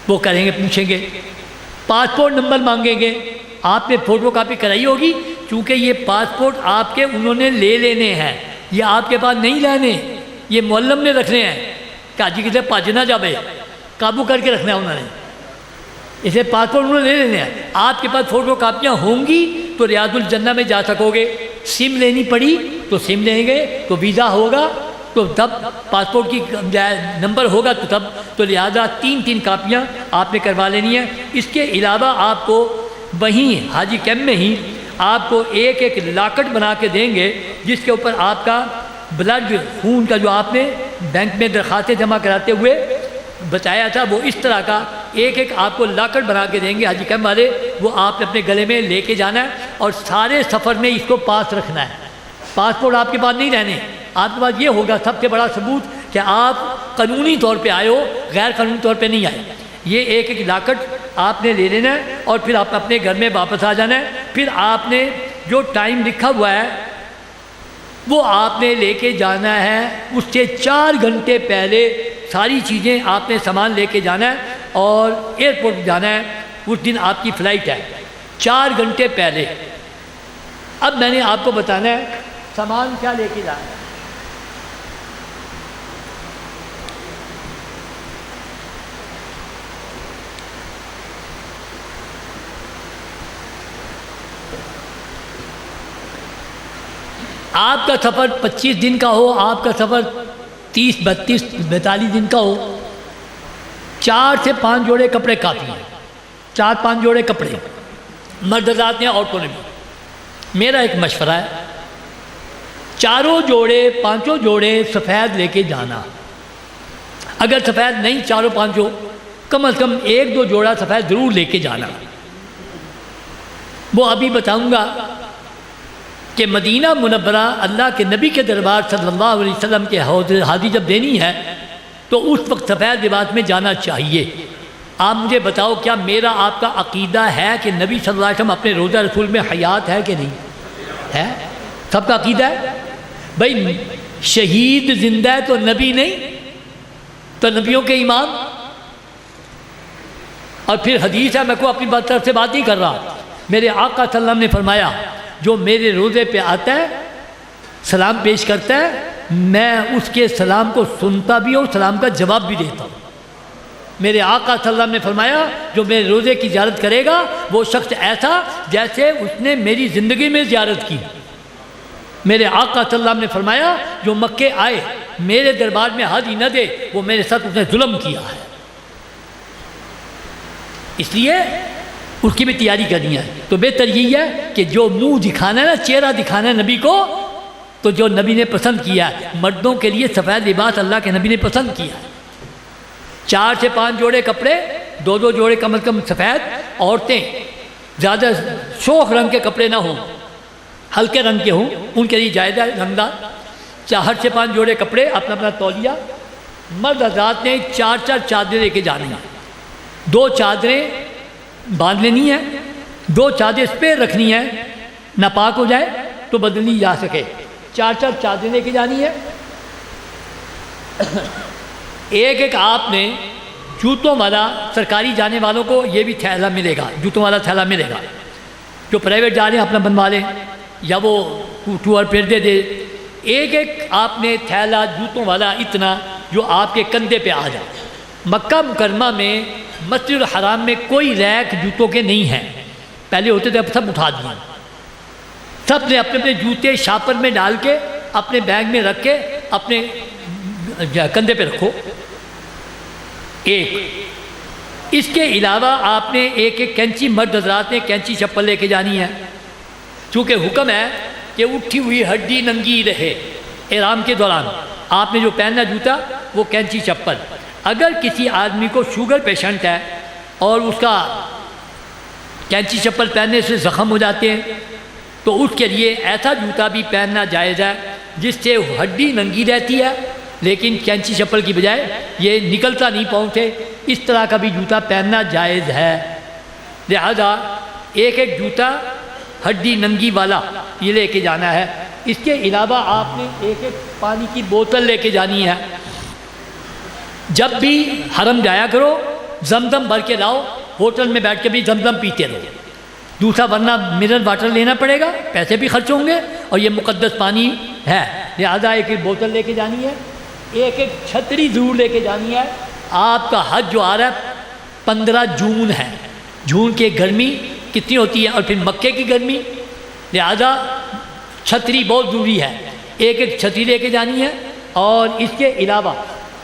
وہ کریں گے، پوچھیں گے، پاسپورٹ نمبر مانگیں گے، آپ نے فوٹو کاپی کرائی ہوگی، چونکہ یہ پاسپورٹ آپ کے انہوں نے لے لینے ہیں، یہ آپ کے پاس نہیں لینے، یہ معلم نے رکھنے ہیں کہ حاجی کسی پاج نہ جاوے، قابو کر کے رکھنا ہے انہوں نے، اسے پاسپورٹ انہوں نے لے لینے ہیں۔ آپ کے پاس فوٹو کاپیاں ہوں گی تو ریاض الجنہ میں جا سکو گے، سم لینی پڑی تو سم لیں گے تو ویزا ہوگا، تو تب پاسپورٹ کی نمبر ہوگا تو تب، تو لہذا 3 کاپیاں آپ نے کروا لینی ہیں۔ اس کے علاوہ آپ کو وہیں حاجی کیمپ میں ہی آپ کو ایک لاکٹ بنا کے دیں گے، جس کے اوپر آپ کا بلڈ خون کا جو آپ نے بینک میں درخواستیں جمع کراتے ہوئے بتایا تھا، وہ اس طرح کا ایک آپ کو لاکٹ بنا کے دیں گے حاجی کیمپ والے، وہ آپ نے اپنے گلے میں لے کے جانا ہے اور سارے سفر میں اس کو پاس رکھنا ہے۔ پاسپورٹ آپ کے پاس نہیں رہنے، آپ کے پاس یہ ہوگا سب سے بڑا ثبوت کہ آپ قانونی طور پہ آئے ہو، غیر قانونی طور پہ نہیں آئے۔ یہ ایک لاکٹ آپ نے لے لینا ہے اور پھر آپ اپنے گھر میں واپس آ جانا ہے۔ پھر آپ نے جو ٹائم لکھا ہوا ہے وہ آپ نے لے کے جانا ہے، اس سے 4 گھنٹے پہلے ساری چیزیں آپ نے سامان لے کے جانا ہے اور ایئرپورٹ جانا ہے۔ اس دن آپ کی فلائٹ ہے، 4 گھنٹے پہلے۔ اب میں نے آپ کو بتانا ہے سامان کیا لے کے جانا ہے۔ آپ کا سفر 25 دن کا ہو، آپ کا سفر 30 32 42 دن کا ہو، 4 سے 5 جوڑے کپڑے کافی ہیں، 4-5 جوڑے کپڑے مرد حضرات نے، عورتوں نے بھی۔ میرا ایک مشورہ ہے، 4 جوڑے 5 جوڑے سفید لے کے جانا۔ اگر سفید نہیں 4-5 کم از کم 1-2 جوڑا سفید ضرور لے کے جانا۔ وہ ابھی بتاؤں گا کہ مدینہ منورہ اللہ کے نبی کے دربار صلی اللہ علیہ وسلم کے حاضری جب دینی ہے تو اس وقت سفید لباس میں جانا چاہیے۔ آپ مجھے بتاؤ کیا میرا آپ کا عقیدہ ہے کہ نبی صلی اللہ علیہ وسلم اپنے روضہ رسول میں حیات ہے کہ نہیں ہے؟ سب کا عقیدہ ہے بھائی شہید زندہ ہے تو نبی نہیں، تو نبیوں کے امام۔ اور پھر حدیث ہے، میں کو اپنی طرف سے بات نہیں کر رہا، میرے آقا صلی اللہ علیہ وسلم نے فرمایا جو میرے روزے پہ آتا ہے سلام پیش کرتا ہے، میں اس کے سلام کو سنتا بھی ہوں، سلام کا جواب بھی دیتا ہوں۔ میرے آقا صلی اللہ علیہ وسلم نے فرمایا جو میرے روزے کی زیارت کرے گا وہ شخص ایسا جیسے اس نے میری زندگی میں زیارت کی۔ میرے آقا صلی اللہ علیہ وسلم نے فرمایا جو مکے آئے میرے دربار میں حاضری نہ دے وہ میرے ساتھ اس نے ظلم کیا ہے، اس لیے اس کی بھی تیاری کرنی ہے۔ تو بہتر یہی ہے کہ جو منہ دکھانا ہے نا، چہرہ دکھانا ہے نبی کو، تو جو نبی نے پسند کیا ہے، مردوں کے لیے سفید لباس اللہ کے نبی نے پسند کیا ہے۔ 4 سے 5 جوڑے کپڑے، 2 جوڑے کم از کم سفید۔ عورتیں زیادہ شوخ رنگ کے کپڑے نہ ہوں، ہلکے رنگ کے ہوں، ان کے لیے جائز ہے رنگدار۔ 4 سے 5 جوڑے کپڑے، اپنا اپنا تولیہ۔ مرد حضرات نے 4 چادریں لے کے جانی ہیں، 2 چادریں باندھ لینی ہے، 2 چادریں اس پہ رکھنی ہے، ناپاک ہو جائے تو بدلنی جا سکے۔ 4 چادریں لے کے جانی ہے۔ ایک آپ نے جوتوں والا، سرکاری جانے والوں کو یہ بھی تھیلا ملے گا، جوتوں والا تھیلا ملے گا۔ جو پرائیویٹ جا رہے ہیں اپنا بنوا لیں یا وہ ٹور پھر دے۔ ایک آپ نے تھیلا جوتوں والا اتنا جو آپ کے کندھے پہ آ جائے۔ مکہ مکرمہ میں مسجد الحرام میں کوئی ریک جوتوں کے نہیں ہیں، پہلے ہوتے تھے، اب سب اٹھا دیے۔ سب نے اپنے اپنے جوتے شاپر میں ڈال کے اپنے بیگ میں رکھ کے اپنے کندھے پہ رکھو۔ اس کے علاوہ آپ نے ایک کینچی، مرد حضرات نے کینچی چپل لے کے جانی ہے، چونکہ حکم ہے کہ اٹھی ہوئی ہڈی ننگی رہے احرام کے دوران۔ آپ نے جو پہننا جوتا وہ کینچی چپل۔ اگر کسی آدمی کو شوگر پیشنٹ ہے اور اس کا کینچی چپل پہننے سے زخم ہو جاتے ہیں تو اس کے لیے ایسا جوتا بھی پہننا جائز ہے جس سے ہڈی ننگی رہتی ہے لیکن کینچی چپل کی بجائے یہ نکلتا نہیں پاؤں سے، اس طرح کا بھی جوتا پہننا جائز ہے۔ لہذا ایک جوتا ہڈی ننگی والا یہ لے کے جانا ہے۔ اس کے علاوہ آپ نے ایک پانی کی بوتل لے کے جانی ہے۔ جب بھی حرم جایا کرو زمزم بھر کے لاؤ، ہوٹل میں بیٹھ کے بھی زمزم پیتے رہو۔ دوسرا ورنہ منرل واٹر لینا پڑے گا، پیسے بھی خرچ ہوں گے اور یہ مقدس پانی ہے، لہذا ایک بوتل لے کے جانی ہے۔ ایک چھتری ضرور لے کے جانی ہے۔ آپ کا حج جو آ رہا ہے 15 جون ہے، جون کی گرمی کتنی ہوتی ہے اور پھر مکے کی گرمی لہذا چھتری بہت ضروری ہے، ایک ایک چھتری لے کے جانی ہے، اور اس کے علاوہ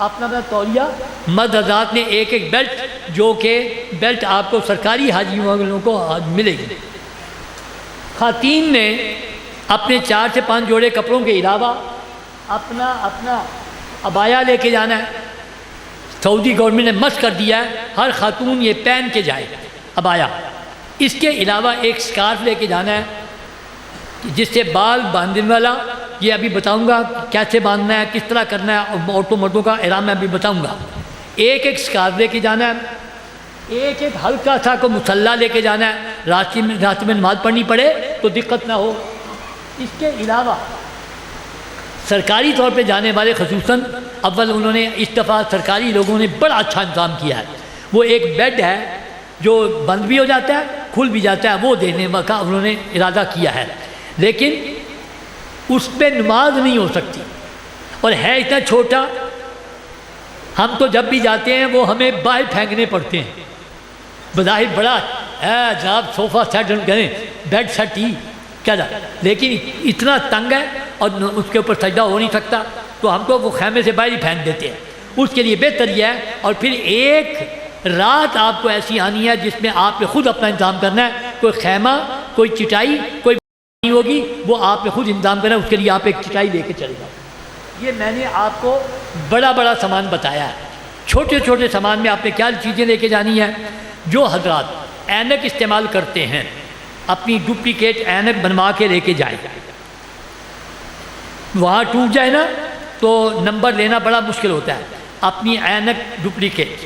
اپنا تولیہ، مرد حضرات نے ایک ایک بیلٹ، جو کہ بیلٹ آپ کو سرکاری حاجیوں کو ملے گی۔ خواتین نے اپنے 4 سے 5 جوڑے کپڑوں کے علاوہ اپنا عبایا لے کے جانا ہے۔ سعودی گورنمنٹ نے مست کر دیا ہے ہر خاتون یہ پہن کے جائے عبایا۔ اس کے علاوہ ایک سکارف لے کے جانا ہے جس سے بال باندھنے والا، یہ ابھی بتاؤں گا کیسے باندھنا ہے، کس طرح کرنا ہے، اور عورتوں مردوں کا احرام میں ابھی بتاؤں گا۔ ایک ایک سکارف لے کے جانا ہے، ایک ایک ہلکا سا کو مصلی لے کے جانا ہے، راستے میں نماز پڑھنی پڑے تو دقت نہ ہو۔ اس کے علاوہ سرکاری طور پہ جانے والے خصوصاً اول انہوں نے اس دفعہ سرکاری لوگوں نے بڑا اچھا انتظام کیا ہے، وہ ایک بیڈ ہے جو بند بھی ہو جاتا ہے کھل بھی جاتا ہے، وہ دینے کا انہوں نے ارادہ کیا ہے، لیکن اس پہ نماز نہیں ہو سکتی، اور ہے اتنا چھوٹا، ہم تو جب بھی جاتے ہیں وہ ہمیں باہر پھینکنے پڑتے ہیں۔ بظاہر بڑا ہے جناب صوفہ سیٹ کریں، بیڈ سیٹ ہی کیا جا، لیکن اتنا تنگ ہے اور اس کے اوپر سجدہ ہو نہیں سکتا، تو ہم کو وہ خیمے سے باہر ہی پھینک دیتے ہیں۔ اس کے لیے بہتر یہ ہے، اور پھر ایک رات آپ کو ایسی آنی ہے جس میں آپ نے خود اپنا انتظام کرنا ہے، کوئی خیمہ، کوئی چٹائی، کوئی نہیں ہوگی، وہ آپ نے خود انتظام کرنا ہے، اس کے لیے آپ ایک چٹائی لے کے چلے جاؤ۔ یہ میں نے آپ کو بڑا بڑا سامان بتایا ہے، چھوٹے چھوٹے سامان میں آپ نے کیا چیزیں لے کے جانی ہیں۔ جو حضرات اینک استعمال کرتے ہیں اپنی ڈپلیکیٹ اینک بنوا کے لے کے جائیں، وہاں ٹوٹ جائے نا تو نمبر لینا بڑا مشکل ہوتا ہے۔ اپنی اینک ڈپلیکیٹ،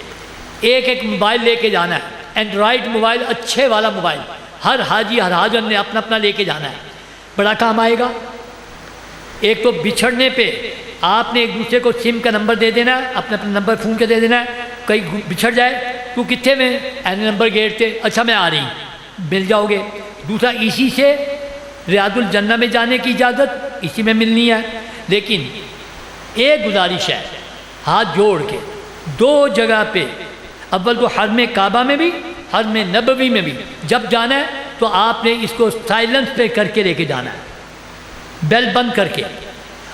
ایک ایک موبائل لے کے جانا ہے، اینڈرائڈ موبائل، اچھے والا موبائل، ہر حاجی ہر حاجن نے اپنا اپنا لے کے جانا ہے، بڑا کام آئے گا۔ ایک تو بچھڑنے پہ آپ نے ایک دوسرے کو سم کا نمبر دے دینا ہے، اپنا اپنا نمبر فون کے دے دینا ہے، کہیں بچھڑ جائے تو کتنے میں این نمبر گیٹ تھے، اچھا میں آ رہی ہوں، مل جاؤ گے۔ دوسرا اسی سے ریاض الجنہ میں جانے کی اجازت اسی میں ملنی ہے، لیکن ایک گزارش ہے ہاتھ جوڑ کے، 2 جگہ پہ، اول تو حرم کعبہ میں بھی، حرم نبوی میں بھی جب جانا ہے تو آپ نے اس کو سائلنس پہ کر کے لے کے جانا ہے، بیل بند کر کے،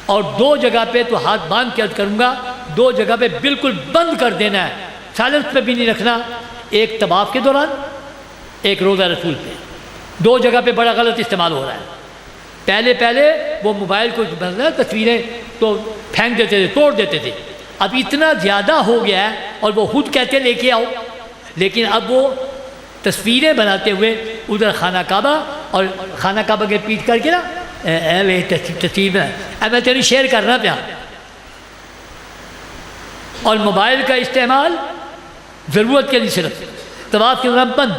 اور 2 جگہ پہ تو ہاتھ باندھ کے عرض کروں گا، 2 جگہ پہ بالکل بند کر دینا ہے، سائلنس پہ بھی نہیں رکھنا، ایک طواف کے دوران، ایک روزہ رسول پہ۔ 2 جگہ پہ بڑا غلط استعمال ہو رہا ہے۔ پہلے وہ موبائل کو تصویریں تو پھینک دیتے تھے، توڑ دیتے تھے، اب اتنا زیادہ ہو گیا ہے اور وہ خود کہتے لے کے آؤ، لیکن اب وہ تصویریں بناتے ہوئے ادھر خانہ کعبہ، اور خانہ کعبہ کے پیٹ کر کے نا تصویر میں تیری شیئر کرنا پیا، اور موبائل کا استعمال ضرورت کے لیے صرف، طواف کے دوران بند۔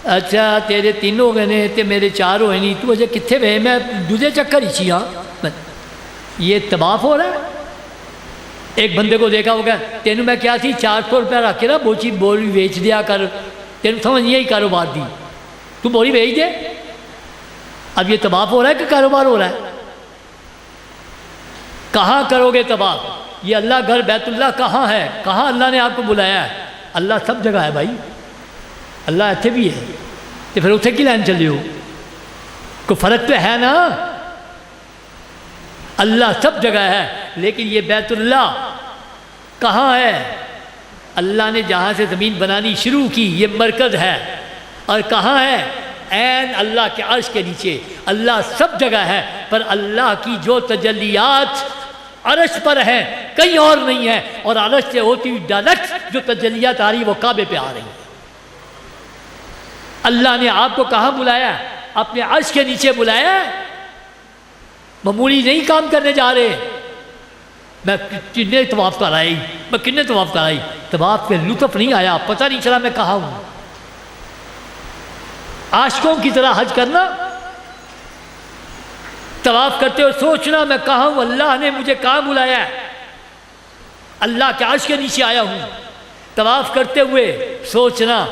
اچھا تیرے 3 ہو گئے نے تے میرے 4 ہوئے نہیں، تو اجے کتنے وے میں دوسرے چکر ہی چی، ہاں یہ طواف ہو رہا ہے۔ ایک بندے کو دیکھا ہوگا، تینوں میں کیا تھی 400 روپیہ رکھ کے نا بوچی بوری بیچ دیا کر، تینوں سمجھ یہی کاروبار دی، تو بوری بیچ دے۔ اب یہ طواف ہو رہا ہے کہ کاروبار ہو رہا ہے؟ کہاں کرو گے طواف؟ یہ اللہ گھر بیت اللہ کہاں ہے؟ کہاں اللہ نے آپ کو بلایا ہے؟ اللہ سب جگہ ہے بھائی، اللہ ایتھے بھی ہے، تو پھر اتنے کی لائن چلے ہو؟ کوئی فرق تو ہے نا، اللہ سب جگہ ہے، لیکن یہ بیت اللہ کہاں ہے؟ اللہ نے جہاں سے زمین بنانی شروع کی یہ مرکز ہے، اور کہاں ہے؟ عین اللہ کے عرش کے نیچے۔ اللہ سب جگہ ہے، پر اللہ کی جو تجلیات عرش پر ہیں کہیں اور نہیں ہے، اور عرش سے ہوتی ہوئی ڈائریکٹ جو تجلیات آ رہی وہ کعبے پہ آ رہی ہیں۔ اللہ نے آپ کو کہاں بلایا؟ اپنے عرش کے نیچے بلایا ہے، معمولی نہیں کام کرنے جا رہے۔ میں کتنے طواف کرائی، میں کتنے طواف کرائی، طواف پہ لطف نہیں آیا، پتہ نہیں چلا میں کہاں ہوں۔ عاشقوں کی طرح حج کرنا، طواف کرتے ہوئے سوچنا میں کہاں ہوں، اللہ نے مجھے کہاں بلایا ہے، اللہ کے عرش کے نیچے آیا ہوں۔ طواف کرتے ہوئے سوچنا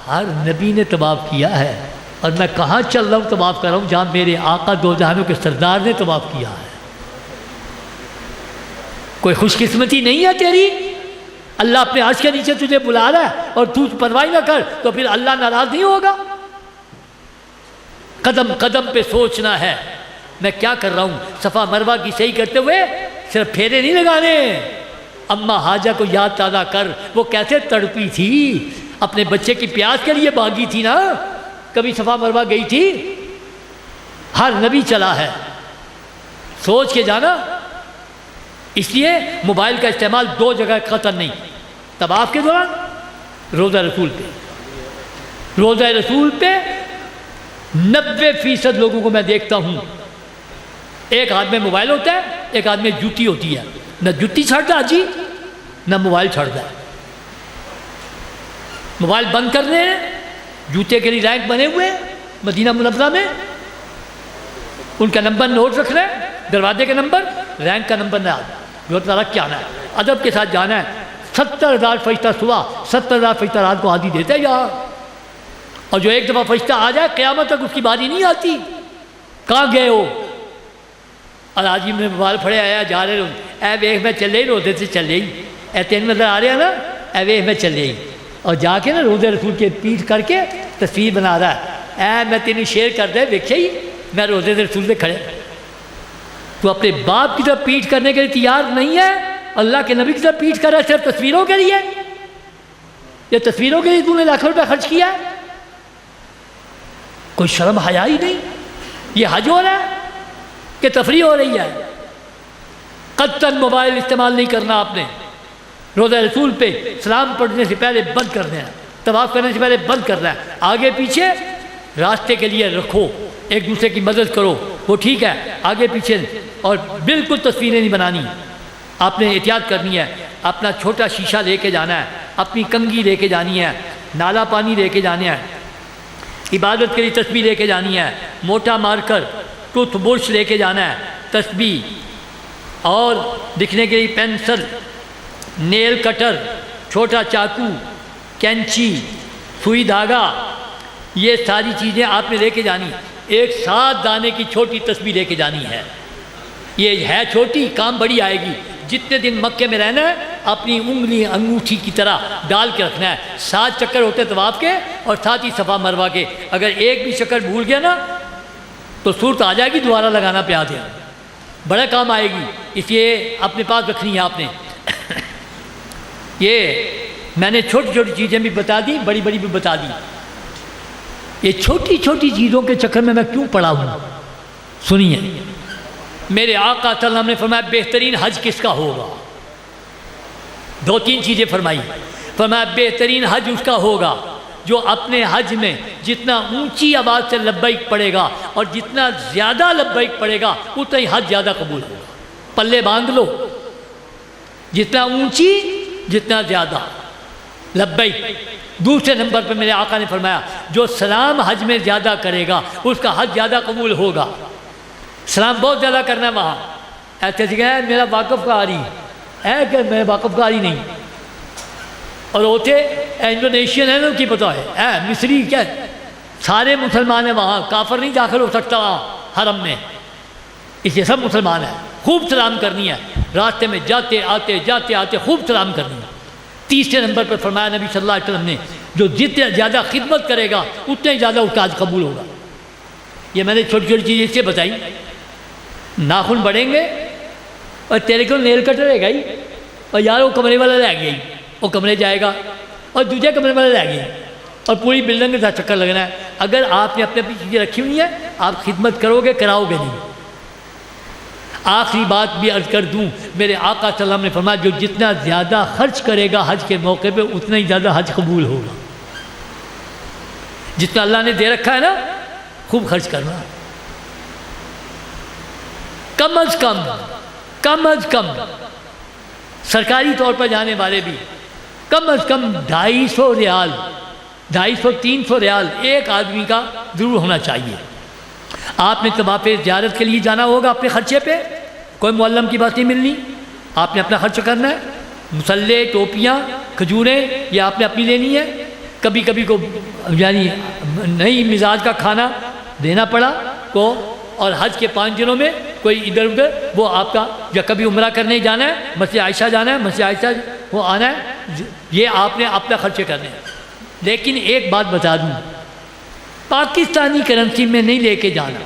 ہر نبی نے طواف کیا ہے، اور میں کہاں چل رہا ہوں طواف کر رہا ہوں جہاں میرے آقا دو جہانوں کے سردار نے طواف کیا ہے۔ کوئی خوش قسمتی نہیں ہے تیری؟ اللہ اپنے عرش کے نیچے تجھے بلا رہا ہے اور تو پرواہ نہ کر، تو پھر اللہ ناراض نہیں ہوگا؟ قدم قدم پہ سوچنا ہے میں کیا کر رہا ہوں. صفا مروہ کی صحیح کرتے ہوئے صرف پھیرے نہیں لگانے. اماں حاجہ کو یاد تازہ کر، وہ کیسے تڑپی تھی، اپنے بچے کی پیاس کے لیے بھاگی تھی نا. کبھی صفا مروہ گئی تھی؟ ہر نبی چلا ہے، سوچ کے جانا. اس لیے موبائل کا استعمال دو جگہ قطع نہیں. طواف کے دوران، روضہ رسول پہ. روضہ رسول پہ 90% لوگوں کو میں دیکھتا ہوں ایک ہاتھ میں موبائل ہوتا ہے، ایک ہاتھ میں جوتی ہوتی ہے. نہ جوتی چھڑتا حاجی، نہ موبائل چھڑتا ہے. موبائل بند کر رہے ہیں، جوتے کے لیے رینک بنے ہوئے مدینہ منورہ میں، ان کا نمبر نوٹ رکھ رہے ہیں، دروازے کا نمبر، رینک کا نمبر نہ رکھ کے آنا ہے، ادب کے ساتھ جانا ہے. 70,000 فرشتہ صبح، 70,000 فرشتہ رات کو آدھی دیتے ہیں یار. اور جو ایک دفعہ فرشتہ آ جائے قیامت تک اس کی باری نہیں آتی. کہاں گئے ہو؟ اور آج ہی میں موبائل پھڑے آیا جا رہے اے ویخ میں چلے ہی، روزے سے چلے ہی، اے تین نظر آ رہے ہیں نا، اے ویخ میں چلے ہی. اور جا کے نا روزے رسول کے پیٹھ کر کے تصویر بنا رہا ہے، اے میں تینوں شیئر کر دے ویکھے ہی میں روزے رسول سے کھڑے. تو اپنے باپ کی طرف پیٹھ کرنے کے لیے تیار نہیں ہے، اللہ کے نبی کی طرف پیٹھ کر رہا ہے صرف تصویروں کے لیے. یہ تصویروں کے لیے تو نے لاکھوں روپے خرچ کیا ہے؟ کوئی شرم حیا ہی نہیں. یہ حج ہو رہا ہے کہ تفریح ہو رہی ہے؟ قطعاً موبائل استعمال نہیں کرنا آپ نے. روزہ رسول پہ سلام پڑھنے سے پہلے بند کر دینا، طواف کرنے سے پہلے بند کرنا ہے. آگے پیچھے راستے کے لیے رکھو، ایک دوسرے کی مدد کرو، وہ ٹھیک ہے، آگے پیچھے. اور بالکل تصویریں نہیں بنانی. آپ نے احتیاط کرنی ہے. اپنا چھوٹا شیشہ لے کے جانا ہے، اپنی کنگھی لے کے جانی ہے، نالا پانی لے کے جانے ہیں، عبادت کے لیے تسبیح لے کے جانی ہے، موٹا مارکر، ٹوتھ برش لے کے جانا ہے، تسبیح، اور لکھنے کے لیے پینسل، نیل کٹر، چھوٹا چاقو، کینچی، سوئی دھاگا، یہ ساری چیزیں آپ نے لے کے جانی. ایک 7 دانے کی چھوٹی تسبیح لے کے جانی ہے. یہ ہے چھوٹی، کام بڑی آئے گی. جتنے دن مکے میں رہنا ہے اپنی انگلی انگوٹھی کی طرح ڈال کے رکھنا ہے. 7 چکر ہوتے طواف کے اور ساتھ ہی صفا مروہ کے. اگر ایک بھی چکر بھول گیا نا تو صورت آ جائے گی، دوبارہ لگانا پہ آ جائے، بڑا کام آئے گی. اس لیے اپنے پاس رکھنی ہے آپ نے. یہ میں نے چھوٹی چھوٹی چیزیں بھی بتا دی، بڑی بڑی بھی بتا دی. یہ چھوٹی چھوٹی چیزوں کے چکر میں کیوں پڑا ہوں؟ سنیے، میرے آقا صلی اللہ علیہ وسلم نے فرمایا بہترین حج کس کا ہوگا؟ 2-3 چیزیں فرمائی. فرمایا بہترین حج اس کا ہوگا جو اپنے حج میں جتنا اونچی آواز سے لبیک پڑے گا اور جتنا زیادہ لبیک پڑے گا اتنا ہی حج زیادہ قبول ہوگا. پلے باندھ لو، جتنا اونچی جتنا زیادہ لبیک. دوسرے نمبر پہ میرے آقا نے فرمایا جو سلام حج میں زیادہ کرے گا اس کا حج زیادہ قبول ہوگا. سلام بہت زیادہ کرنا ہے وہاں. ایسے جگہ میرا واقف کاری ہے کہ میں واقف کاری نہیں. اور ہوتے انڈونیشین ہے نا، ان کی پتہ ہے مصری کیا، سارے مسلمان ہیں وہاں، کافر نہیں داخل ہو سکتا وہاں حرم میں. اس لیے سب مسلمان ہیں. خوب سلام کرنی ہے، راستے میں جاتے آتے خوب سلام کرنی ہے. تیسرے نمبر پر فرمایا نبی صلی اللہ علیہ وسلم نے جو جتنے زیادہ خدمت کرے گا اتنے زیادہ اس کا حج قبول ہوگا. یہ میں نے چھوٹی چھوٹی چیزیں اس سے بتائی. ناخن بڑھیں گے اور تیرے کو نیل کٹر رہے گا ہی، اور یار وہ کمرے والا رہ گیا ہی، وہ کمرے جائے گا اور دوسرے کمرے والا رہ گیا، اور پوری بلڈنگ کے ساتھ چکر لگنا ہے. اگر آپ نے اپنے اپنی چیزیں رکھی ہوئی ہیں آپ خدمت کرو گے، کراؤ گے نہیں. آخری بات بھی عرض کر دوں، میرے آقا صلی اللہ علیہ وسلم نے فرمایا جو جتنا زیادہ خرچ کرے گا حج کے موقع پہ اتنا ہی زیادہ حج قبول ہوگا. جتنا اللہ نے دے رکھا ہے نا خوب خرچ کرنا. کم از کم سرکاری طور پر جانے والے بھی کم از کم 250 ریال، 250-300 ریال ایک آدمی کا ضرور ہونا چاہیے. آپ نے طواف زیارت کے لیے جانا ہوگا اپنے خرچے پہ، کوئی معلم کی بات نہیں ملنی، آپ نے اپنا خرچ کرنا ہے. مسلے، ٹوپیاں، کھجوریں یہ آپ نے اپنی لینی ہے. کبھی کبھی کو یعنی نئی مزاج کا کھانا دینا پڑا کو، اور حج کے 5 دنوں میں کوئی ادھر ادھر وہ آپ کا، یا کبھی عمرہ کرنے جانا ہے، مسجد عائشہ جانا ہے، مسجد عائشہ وہ آنا ہے، یہ آپ نے اپنا خرچے کرنے ہیں. لیکن ایک بات بتا دوں، پاکستانی کرنسی میں نہیں لے کے جانا۔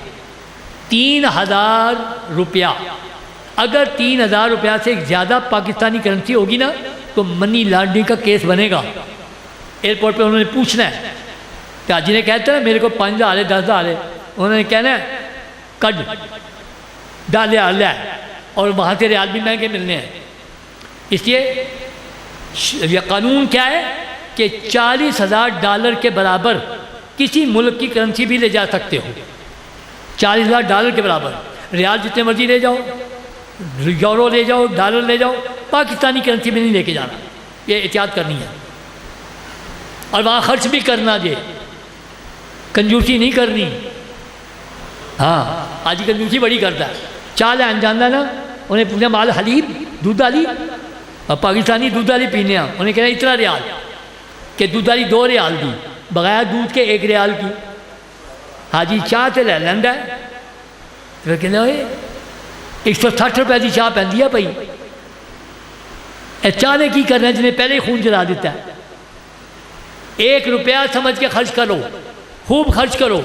3000 روپیہ، اگر 3000 روپیہ سے زیادہ پاکستانی کرنسی ہوگی نا تو منی لانڈرنگ کا کیس بنے گا۔ ایئرپورٹ پہ انہوں نے پوچھنا ہے کہ جنہیں کہتے ہیں میرے کو 5000 ہے 10,000 ہے، انہوں نے کہنا ہے کڈ ڈالے آلہ ہے، اور وہاں سے ریال بھی مہنگے ملنے ہیں۔ اس لیے یہ قانون کیا ہے کہ $40,000 کے برابر کسی ملک کی کرنسی بھی لے جا سکتے ہو۔ $40,000 کے برابر، ریال جتنے مرضی لے جاؤ، یورو لے جاؤ، ڈالر لے جاؤ، پاکستانی کرنسی میں نہیں لے کے جانا، یہ احتیاط کرنی ہے۔ اور وہاں خرچ بھی کرنا، جی کنجوسی نہیں کرنی۔ ہاں آج کنجوسی بڑی کرتا ہے، چال ہے انجاندہ نا، انہیں پوچھا مال حلیب دودھ والی، اور پاکستانی دودھ والی پینے ہیں، انہیں کہنا اتنا ریال، کہ دودھ والی 2 ریال دی، بغیر دودھ کے 1 ریال کی۔ حاجی چاہ تو لے لینا ہے، پھر کہنا 160 روپے کی چاہ پہنتی ہے بھائی، چاہ نے کی کرنا جنہیں پہلے ہی خون جلا دیتا ہے۔ 1 روپیہ سمجھ کے خرچ کرو، خوب خرچ کرو،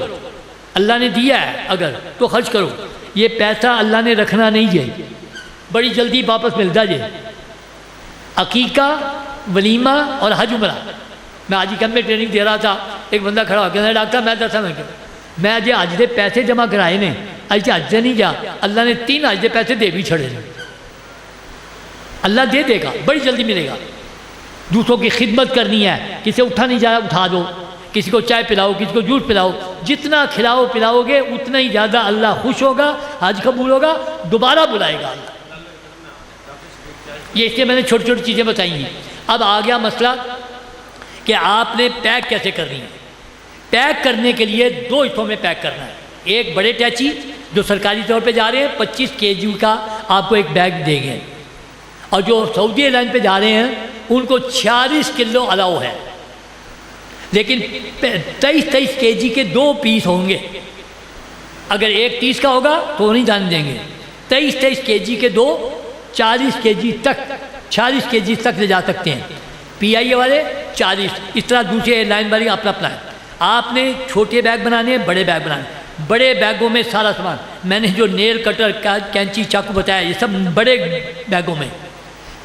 اللہ نے دیا ہے اگر تو خرچ کرو، یہ پیسہ اللہ نے رکھنا نہیں ہے، بڑی جلدی واپس ملتا ہے۔ عقیقہ، ولیمہ اور حج عمرہ، میں آج کم میں ٹریننگ دے رہا تھا، ایک بندہ کھڑا ہو کہ ڈاکٹر میں دسا میں اجے حج دے پیسے جمع کرائے نے، اج حج سے نہیں گیا، اللہ نے 3 حج دے پیسے دے بھی چھڑے نے۔ اللہ دے دے گا، بڑی جلدی ملے گا۔ دوسروں کی خدمت کرنی ہے، کسی اٹھا نہیں جایا اٹھا دو، کسی کو چائے پلاؤ، کسی کو جوس پلاؤ، جتنا کھلاؤ پلاؤ گے اتنا ہی زیادہ اللہ خوش ہوگا، حج قبول ہوگا، دوبارہ بلائے گا اللہ۔ یہ اس لیے میں نے چھوٹی چھوٹی چیزیں بتائی ہیں۔ اب آ گیا مسئلہ کہ آپ نے پیک کیسے کرنی ہے۔ پیک کرنے کے لیے 2 حصوں میں پیک کرنا ہے۔ ایک بڑے ٹیچی جو سرکاری طور پہ جا رہے ہیں 25 kg کا آپ کو ایک بیگ دیں گے، اور جو سعودی ایئر لائن پہ جا رہے ہیں ان کو 46 کلو الاؤ ہے، لیکن 23 kg کے 2 پیس ہوں گے۔ اگر ایک 30 کا ہوگا تو وہ نہیں جانے دیں گے۔ 23 kg کے 2 40 kg تک 46 kg تک لے جا سکتے ہیں۔ پی آئی اے والے 40، اس طرح دوسرے ایئر لائن والے اپنا اپنا ہے۔ آپ نے چھوٹے بیگ بنانے ہیں، بڑے بیگ بنانے ہیں۔ بڑے بیگوں میں سارا سامان، میں نے جو نیل کٹر کینچی چاقو بتایا یہ سب بڑے بیگوں میں۔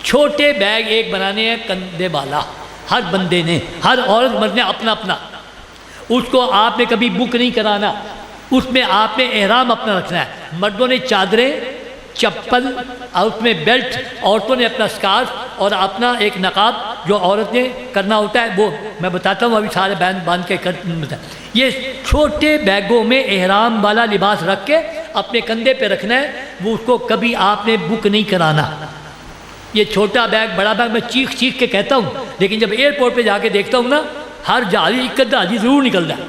چھوٹے بیگ ایک بنانے ہیں کندھے والا، ہر بندے نے، ہر عورت مرد نے اپنا اپنا، اس کو آپ نے کبھی بک نہیں کرانا، اس میں آپ نے احرام اپنا رکھنا ہے۔ مردوں نے چادریں، چپل اور اس میں بیلٹ، عورتوں نے اپنا سکارف اور اپنا ایک نقاب جو عورت نے کرنا ہوتا ہے وہ میں بتاتا ہوں، ابھی سارے باندھ کے یہ چھوٹے بیگوں میں احرام والا لباس رکھ کے اپنے کندھے پہ رکھنا ہے، وہ اس کو کبھی آپ نے بک نہیں کرانا۔ یہ چھوٹا بیگ بڑا بیگ میں چیخ چیخ کے کہتا ہوں، لیکن جب ایئرپورٹ پہ جا کے دیکھتا ہوں نا، ہر جہاز ایک جہاز ضرور نکلتا ہے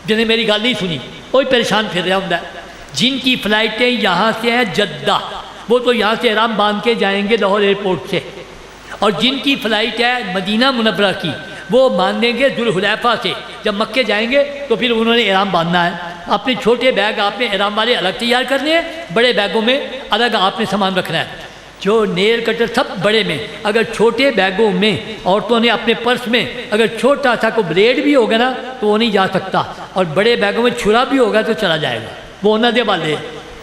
جنہیں میری گل نہیں سنی، کوئی پریشان پھر رہا ہوتا ہے۔ جن کی فلائٹیں یہاں سے ہیں جدہ، وہ تو یہاں سے احرام باندھ کے جائیں گے لاہور ایئرپورٹ سے، اور جن کی فلائٹ ہے مدینہ منورہ کی وہ باندھیں گے ذوالحلیفہ سے، جب مکے جائیں گے تو پھر انہوں نے احرام باندھنا ہے۔ اپنے چھوٹے بیگ آپ نے احرام والے الگ تیار کرنے ہیں، بڑے بیگوں میں الگ آپ نے سامان رکھنا ہے۔ جو نیل کٹر سب بڑے میں، اگر چھوٹے بیگوں میں عورتوں نے اپنے پرس میں اگر چھوٹا سا کوئی بلیڈ بھی ہوگا نا تو وہ نہیں جا سکتا، اور بڑے بیگوں میں چھرا بھی ہوگا تو چلا جائے گا، وہ انہوں دے والے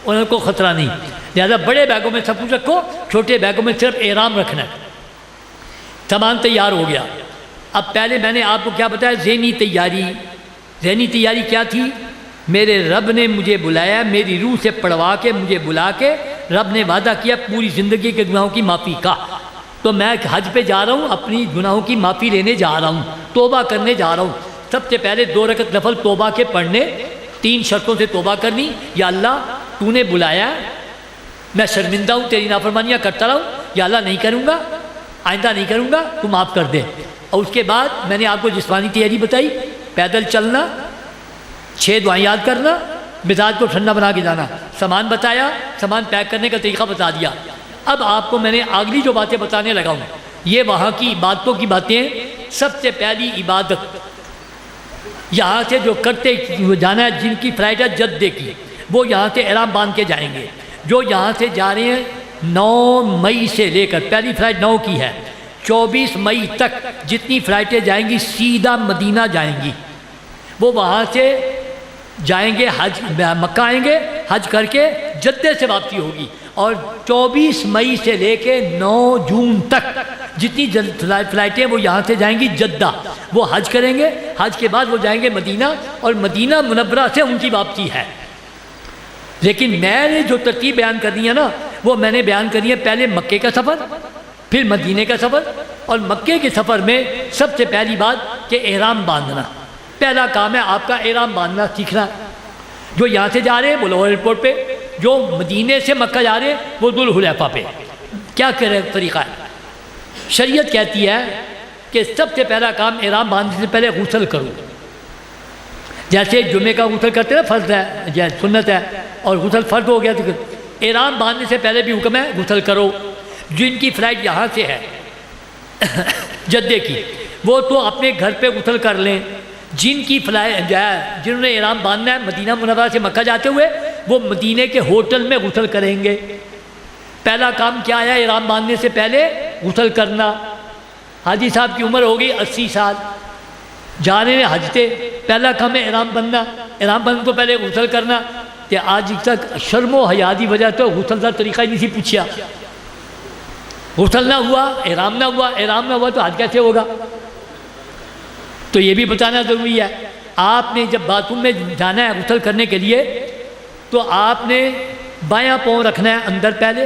انہوں کو خطرہ نہیں۔ لہٰذا بڑے بیگوں میں سب کچھ رکھو، چھوٹے بیگوں میں صرف احرام رکھنا ہے۔ سامان تیار ہو گیا۔ اب پہلے میں نے آپ کو کیا بتایا، ذہنی تیاری۔ ذہنی تیاری کیا تھی؟ میرے رب نے مجھے بلایا، میری روح سے پڑھوا کے مجھے بلا کے رب نے وعدہ کیا پوری زندگی کے گناہوں کی معافی کا، تو میں حج پہ جا رہا ہوں، اپنی گناہوں کی معافی لینے جا رہا ہوں، توبہ کرنے جا رہا ہوں۔ سب سے پہلے 2 رکعت نفل توبہ کے پڑھنے، 3 شرطوں سے توبہ کرنی۔ یا اللہ تو نے بلایا، میں شرمندہ ہوں، تیری نافرمانیاں کرتا رہا ہوں، یا اللہ نہیں کروں گا، آئندہ نہیں کروں گا، تو معاف کر دے۔ اور اس کے بعد میں نے آپ کو جسمانی تیاری بتائی، پیدل چلنا، 6 دعائیں یاد کرنا، مزاج کو ٹھنڈا بنا کے جانا، سامان بتایا، سامان پیک کرنے کا طریقہ بتا دیا۔ اب آپ کو میں نے اگلی جو باتیں بتانے لگا ہوں، یہ وہاں کی عبادتوں کی باتیں ہیں۔ سب سے پہلی عبادت یہاں سے جو کرتے جانا ہے، جن کی فلائٹ ہے جدے کی، وہ یہاں سے احرام باندھ کے جائیں گے۔ جو یہاں سے جا رہے ہیں 9 مئی سے لے کر، پہلی فلائٹ 9 کی ہے، 24 مئی تک جتنی فلائٹیں جائیں گی سیدھا مدینہ جائیں گی۔ وہ وہاں سے جائیں گے حج، مکہ آئیں گے، حج کر کے جدے سے واپسی ہوگی، اور 24 مئی سے لے کے 9 جون تک جتنی فلائٹیں وہ یہاں سے جائیں گی جدہ، وہ حج کریں گے، حج کے بعد وہ جائیں گے مدینہ، اور مدینہ منورہ سے ان کی واپسی ہے۔ لیکن میں نے جو ترتیب بیان کرنی ہے نا، وہ میں نے بیان کرنی ہے پہلے مکے کا سفر، پھر مدینے کا سفر، اور مکے کے سفر میں سب سے پہلی بات کہ احرام باندھنا، پہلا کام ہے آپ کا احرام باندھنا سیکھنا۔ جو یہاں سے جا رہے ہیں وہ لاہور ایئرپورٹ پہ، جو مدینے سے مکہ جا رہے ہیں وہ ذوالحلیفہ پہ۔ کیا طریقہ ہے؟ شریعت کہتی ہے کہ سب سے پہلا کام احرام باندھنے سے پہلے غسل کرو، جیسے جمعے کا غسل کرتے ہیں فرض ہے یا سنت ہے، اور غسل فرض ہو گیا تو احرام باندھنے سے پہلے بھی حکم ہے غسل کرو۔ جن کی فلائٹ یہاں سے ہے جدے کی، وہ تو اپنے گھر پہ غسل کر لیں۔ جن کی فلائٹ جنہوں نے احرام باندھنا ہے مدینہ منورہ سے مکہ جاتے ہوئے، وہ مدینے کے ہوٹل میں غسل کریں گے۔ پہلا کام کیا ہے احرام باندھنے سے پہلے؟ غسل کرنا۔ حاجی صاحب کی عمر ہوگی 80 سال، جا رہے ہیں حج سے، پہلا کام ہے احرام بننا، احرام بننے کو پہلے غسل کرنا۔ کہ آج تک شرم و حیا کی وجہ تو غسل کا طریقہ ہی نہیں سی پوچھا، غسل نہ ہوا، احرام نہ ہوا، احرام نہ ہوا تو حج کیسے ہوگا؟ تو یہ بھی بتانا ضروری ہے۔ آپ نے جب باتھ روم میں جانا ہے غسل کرنے کے لیے، تو آپ نے بایاں پاؤں رکھنا ہے اندر، پہلے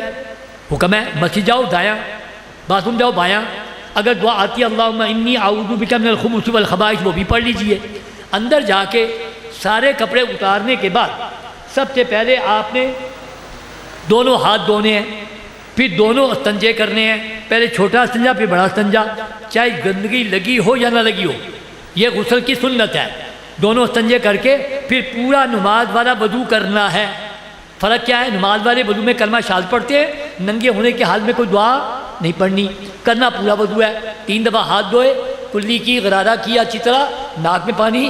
حکم ہے۔ مسجد جاؤ دایاں، باتھ روم جاؤ بایاں۔ اگر دعا آتی ہے اللہم انی اعوذ بک من الخبث والخبائث، وہ بھی پڑھ لیجئے۔ اندر جا کے سارے کپڑے اتارنے کے بعد سب سے پہلے آپ نے دونوں ہاتھ دھونے ہیں، پھر دونوں استنجے کرنے ہیں، پہلے چھوٹا استنجا پھر بڑا استنجا، چاہے گندگی لگی ہو یا نہ لگی ہو، یہ غسل کی سنت ہے۔ دونوں استنجے کر کے پھر پورا نماز والا وضو کرنا ہے۔ فرق کیا ہے؟ نماز والے وضو میں کلمہ شاذ پڑھتے ہیں، ننگے ہونے کے حال میں کوئی دعا نہیں پڑھنی، کرنا پورا وضو ہے۔ 3 دفعہ ہاتھ دھوئے، کلی کی، غرارہ کیا اچھی طرح، ناک میں پانی،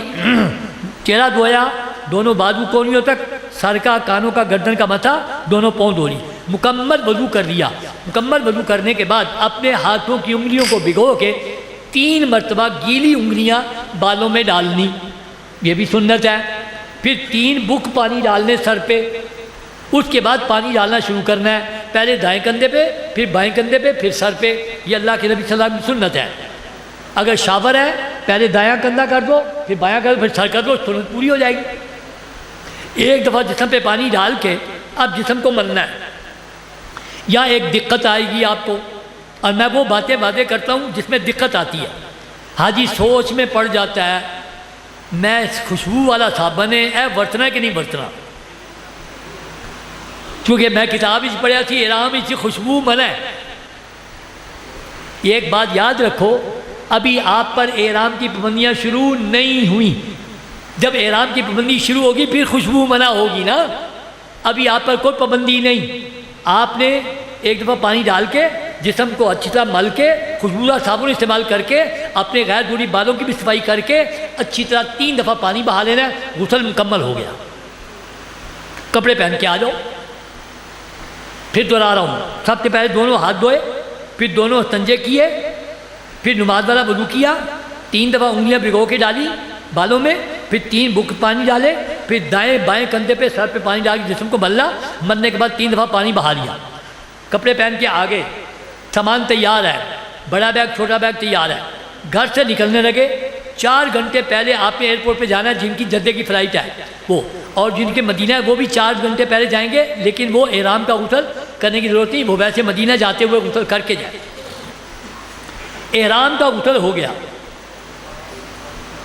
چہرہ دھویا، دونوں بازو کونیوں تک، سر کا، کانوں کا، گردن کا متھا، دونوں پاؤں دھو لی، مکمل وضو کر لیا۔ مکمل وضو کرنے کے بعد اپنے ہاتھوں کی انگلیوں کو بھگو کے 3 مرتبہ گیلی انگلیاں بالوں میں ڈالنی، یہ بھی سنت ہے۔ پھر 3 بک پانی ڈالنے سر پہ، اس کے بعد پانی ڈالنا شروع کرنا ہے، پہلے دائیں کندھے پہ، پھر بائیں کندھے پہ، پھر سر پہ۔ یہ اللہ کے نبی صلی اللہ علیہ وسلم کی سنت ہے۔ اگر شاور ہے پہلے دایاں کندھا کر دو، پھر بایاں کر دو، پھر سر کر دو، سنت پوری ہو جائے گی۔ ایک دفعہ جسم پہ پانی ڈال کے اب جسم کو ملنا ہے۔ یا ایک دقت آئے گی آپ کو، اور میں وہ باتیں کرتا ہوں جس میں دقت آتی ہے۔ حاجی سوچ میں پڑ جاتا ہے میں خوشبو والا صابن ہے برتنا کہ نہیں برتنا، کیونکہ میں کتاب ہی پڑھیا تھی احرام ہی خوشبو منع ہے۔ ایک بات یاد رکھو، ابھی آپ پر احرام کی پابندیاں شروع نہیں ہوئیں۔ جب احرام کی پابندی شروع ہوگی پھر خوشبو منع ہوگی نا، ابھی آپ پر کوئی پابندی نہیں۔ آپ نے ایک دفعہ پانی ڈال کے جسم کو اچھی طرح مل کے خوشبودار صابن استعمال کر کے اپنے غیر ضروری بالوں کی بھی صفائی کر کے اچھی طرح 3 دفعہ پانی بہا لینا ہے، غسل مکمل ہو گیا۔ کپڑے پہن کے آ جاؤ۔ پھر دوہرا رہا ہوں، سب سے پہلے دونوں ہاتھ دھوئے، پھر دونوں استنجے کیے، پھر نماز والا وضو کیا، 3 دفعہ انگلیاں بھگو کے ڈالی بالوں میں، پھر 3 بک پانی ڈالے، پھر دائیں بائیں کندھے پہ سر پہ پانی ڈال کے جسم کو ملنا، ملنے کے بعد 3 دفعہ پانی بہا لیا۔ کپڑے پہن کے آگے، سامان تیار ہے، بڑا بیگ چھوٹا بیگ تیار ہے، گھر سے نکلنے لگے۔ 4 گھنٹے پہلے آپ نے ایئرپورٹ پہ جانا ہے، جن کی جدے کی فلائٹ ہے وہ، اور جن کے مدینہ ہے وہ بھی 4 گھنٹے پہلے جائیں گے، لیکن وہ احرام کا غسل کرنے کی ضرورت نہیں، وہ ویسے مدینہ جاتے ہوئے غسل کر کے جائیں۔ احرام کا غسل ہو گیا،